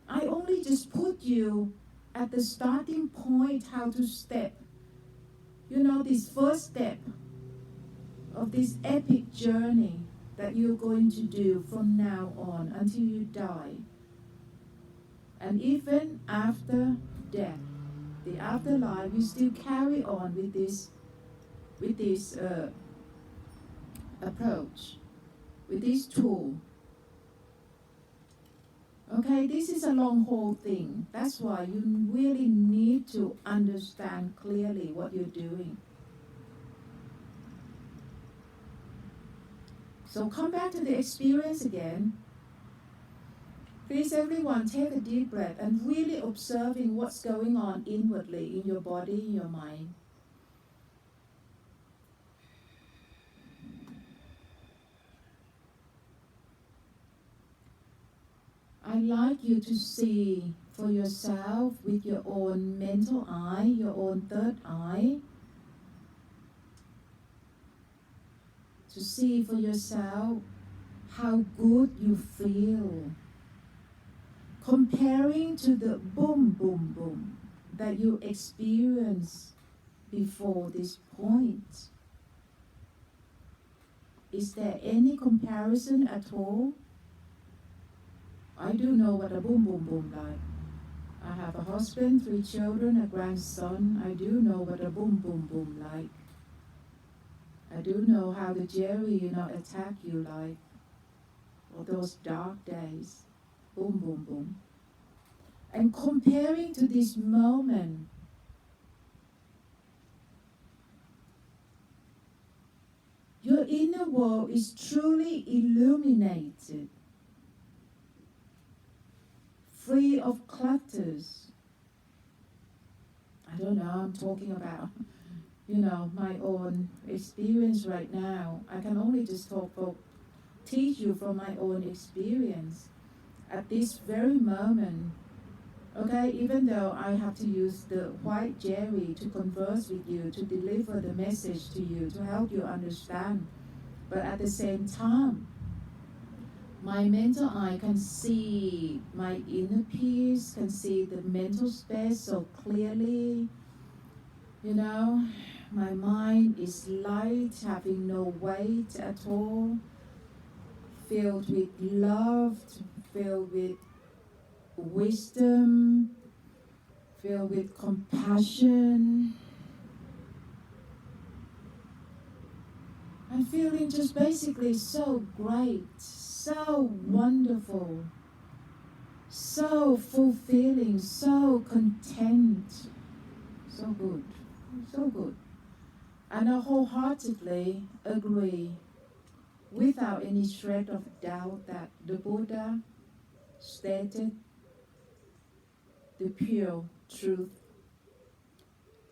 I only just put you at the starting point how to step. This first step of this epic journey that you're going to do from now on until you die. And even after death, the afterlife, you still carry on with this approach, with this tool. Okay, this is a long haul thing. That's why you really need to understand clearly what you're doing. So come back to the experience again. Please everyone take a deep breath and really observing what's going on inwardly in your body, in your mind. I'd like you to see for yourself with your own mental eye, your own third eye, to see for yourself how good you feel, comparing to the boom, boom, boom that you experienced before this point. Is there any comparison at all? I do know what a boom, boom, boom like. I have a husband, 3 children, a grandson. I do know what a boom, boom, boom like. I do know how the Jerry, attack you like. Or those dark days. Boom, boom, boom. And comparing to this moment, your inner world is truly illuminated, free of clutters. I don't know, I'm talking about, my own experience right now. I can only just teach you from my own experience at this very moment. Okay, even though I have to use the white Jerry to converse with you, to deliver the message to you, to help you understand, but at the same time, my mental eye can see my inner peace, can see the mental space so clearly. My mind is light, having no weight at all, filled with love, filled with wisdom, filled with compassion. I'm feeling just basically so great, so wonderful, so fulfilling, so content, so good, so good. And I wholeheartedly agree, without any shred of doubt, that the Buddha stated the pure truth.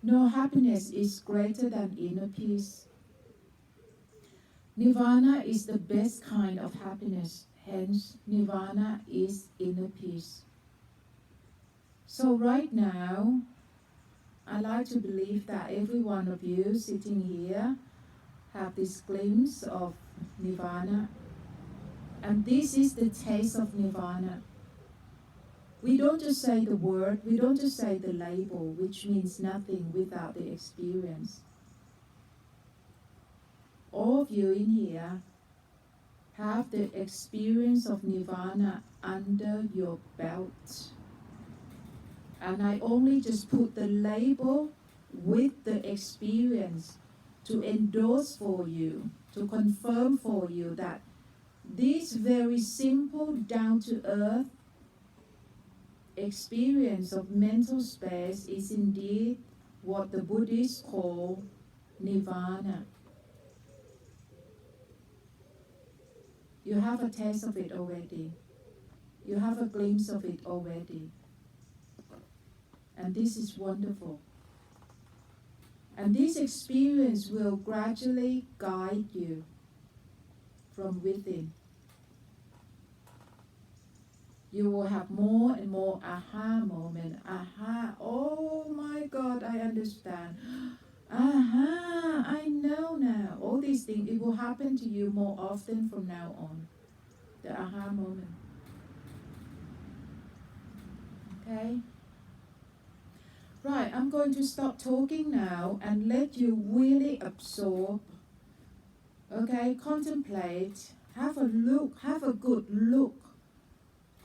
No happiness is greater than inner peace. Nirvana is the best kind of happiness. Hence, Nirvana is inner peace. So right now, I like to believe that every one of you sitting here have this glimpse of Nirvana. And this is the taste of Nirvana. We don't just say the word, we don't just say the label, which means nothing without the experience. All of you in here have the experience of Nirvana under your belt. And I only just put the label with the experience to endorse for you, to confirm for you that this very simple, down-to-earth experience of mental space is indeed what the Buddhists call Nirvana. You have a taste of it already. You have a glimpse of it already. And this is wonderful. And this experience will gradually guide you from within. You will have more and more aha moment. Aha, oh my God, I understand. Aha, I know now. All these things, it will happen to you more often from now on. The aha moment. Okay? Right, I'm going to stop talking now and let you really absorb. Okay, contemplate, have a look, have a good look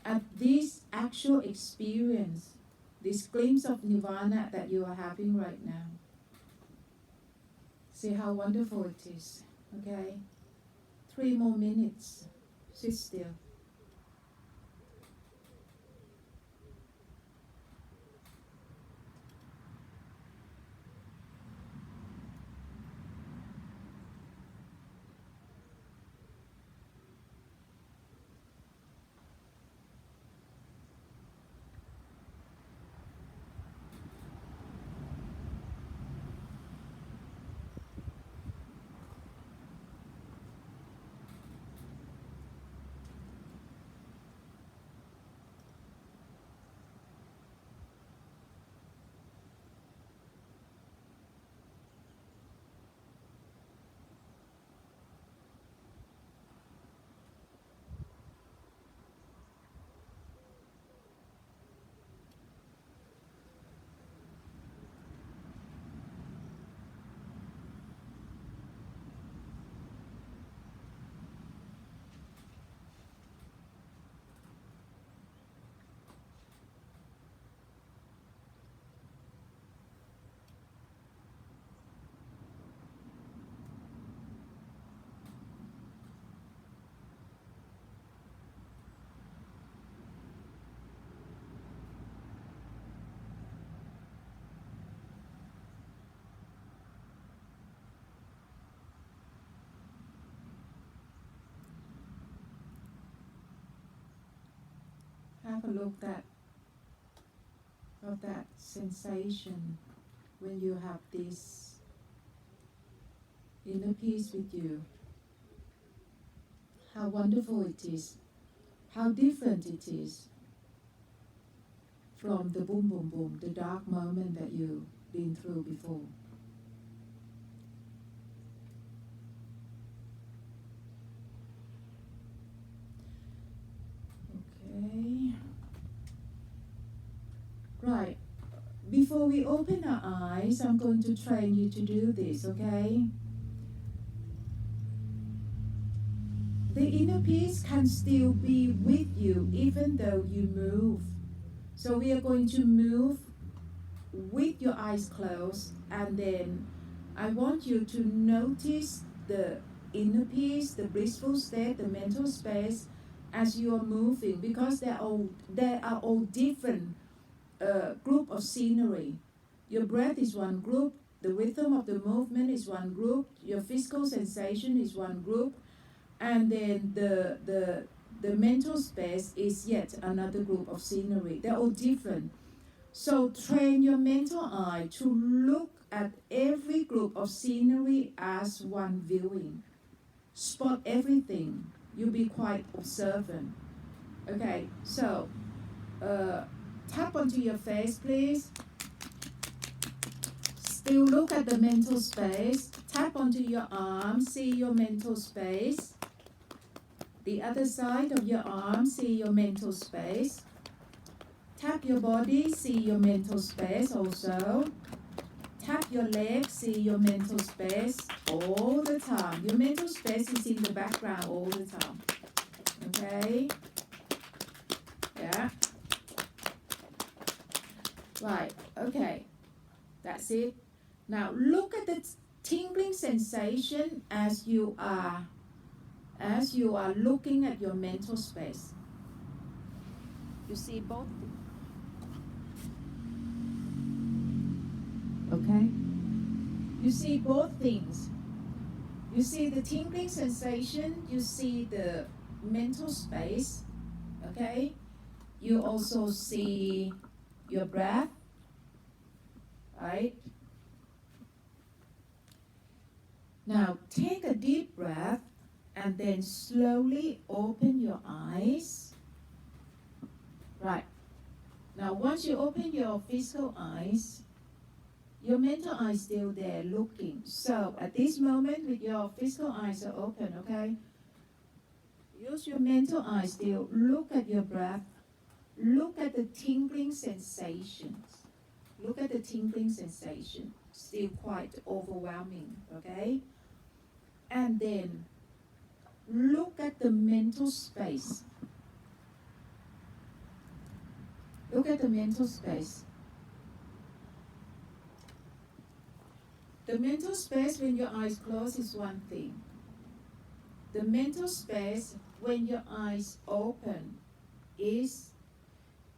at this actual experience, this glimpse of Nirvana that you are having right now. See how wonderful it is, okay? 3 more minutes, sit still. Have a look of that sensation when you have this inner peace with you. How wonderful it is. How different it is from the boom, boom, boom, the dark moment that you've been through before. Okay. Right. Before we open our eyes, I'm going to train you to do this, okay? The inner peace can still be with you even though you move. So we are going to move with your eyes closed, and then I want you to notice the inner peace, the blissful state, the mental space as you are moving, because they are all different group of scenery. Your breath is one group, the rhythm of the movement is one group, your physical sensation is one group, and then the mental space is yet another group of scenery. They're all different. So train your mental eye to look at every group of scenery as one viewing. Spot everything. You'll be quite observant. Okay, so tap onto your face, please. Still look at the mental space. Tap onto your arm, see your mental space. The other side of your arm, see your mental space. Tap your body, see your mental space also. Tap your legs, see your mental space all the time. Your mental space is in the background all the time. Okay? Yeah. Right, okay. That's it. Now look at the tingling sensation as you are looking at your mental space. You see both. Okay? You see both things. You see the tingling sensation, you see the mental space, okay? You also see your breath, right? Now take a deep breath and then slowly open your eyes. Right. Now once you open your physical eyes, your mental eyes still there looking. So at this moment with your physical eyes are open, okay? Use your mental eyes still. Look at your breath. Look at the tingling sensations. Look at the tingling sensation. Still quite overwhelming, okay? And then look at the mental space. Look at the mental space. The mental space when your eyes close is one thing. The mental space when your eyes open is,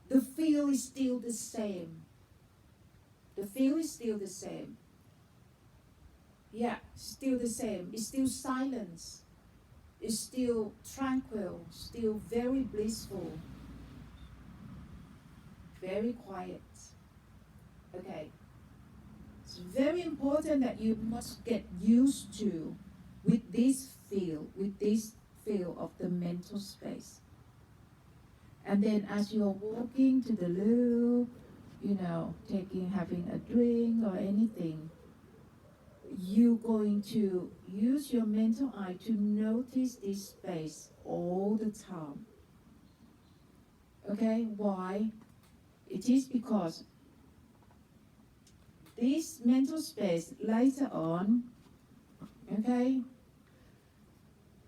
the feel is still the same. The feel is still the same. Yeah, still the same. It's still silence. It's still tranquil, still very blissful, very quiet. Okay. It's very important that you must get used to with this feel of the mental space. And then as you're walking to the loo, having a drink or anything, you're going to use your mental eye to notice this space all the time. Okay, why? It is because this mental space later on, okay,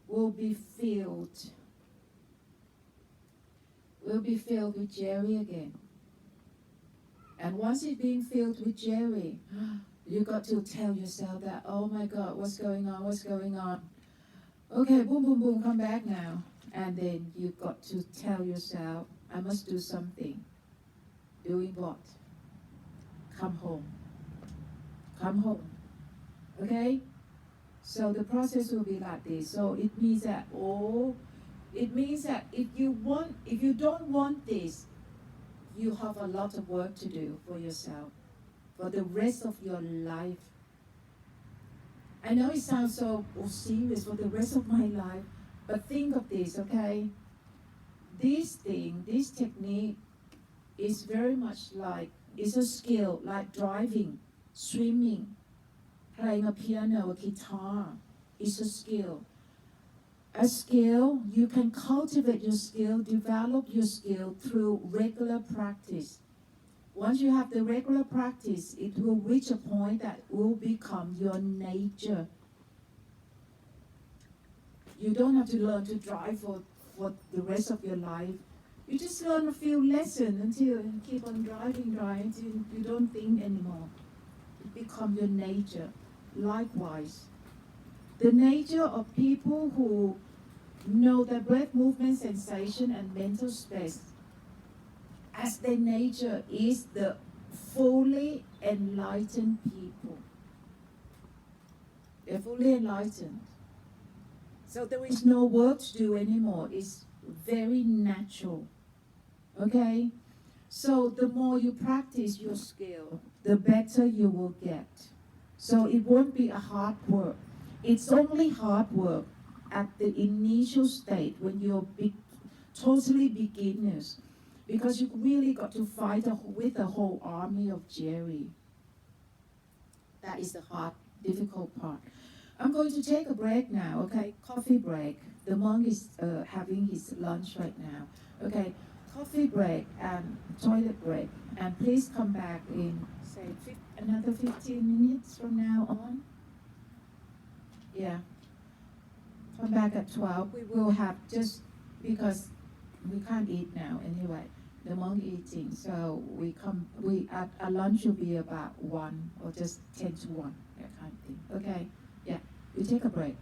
will be filled with Jerry again. And once it's being filled with Jerry, you got to tell yourself that, oh my God, what's going on? Okay, boom, boom, boom, come back now. And then you got to tell yourself, I must do something. Doing what? Come home. Come home. Okay? So the process will be like this. So it means that if you don't want this, you have a lot of work to do for yourself for the rest of your life. I know it sounds so serious, for the rest of my life, but think of this, okay? This technique is very much like, it's a skill like driving, swimming, playing a piano, a guitar. It's a skill. A skill, you can cultivate your skill, develop your skill through regular practice. Once you have the regular practice, it will reach a point that will become your nature. You don't have to learn to drive for the rest of your life. You just learn a few lessons until you keep on driving until you don't think anymore. It becomes your nature. Likewise, the nature of people who know their breath movement, sensation, and mental space as their nature is the fully enlightened people. They're fully enlightened. So there is no work to do anymore. It's very natural. Okay? So the more you practice your skill, the better you will get. So it won't be a hard work. It's only hard work at the initial state when you're totally beginners, because you really got to fight with a whole army of Jerry. That is the hard, difficult part. I'm going to take a break now, okay? Coffee break. The monk is having his lunch right now. Okay, coffee break and toilet break. And please come back in, say, another 15 minutes from now on. Yeah. Come back at 12. We will have just because we can't eat now anyway. The monk eating, so our lunch will be about 1 or just 10 to 1, that kind of thing. Okay, yeah, we take a break.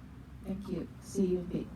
Thank you. See you in a bit.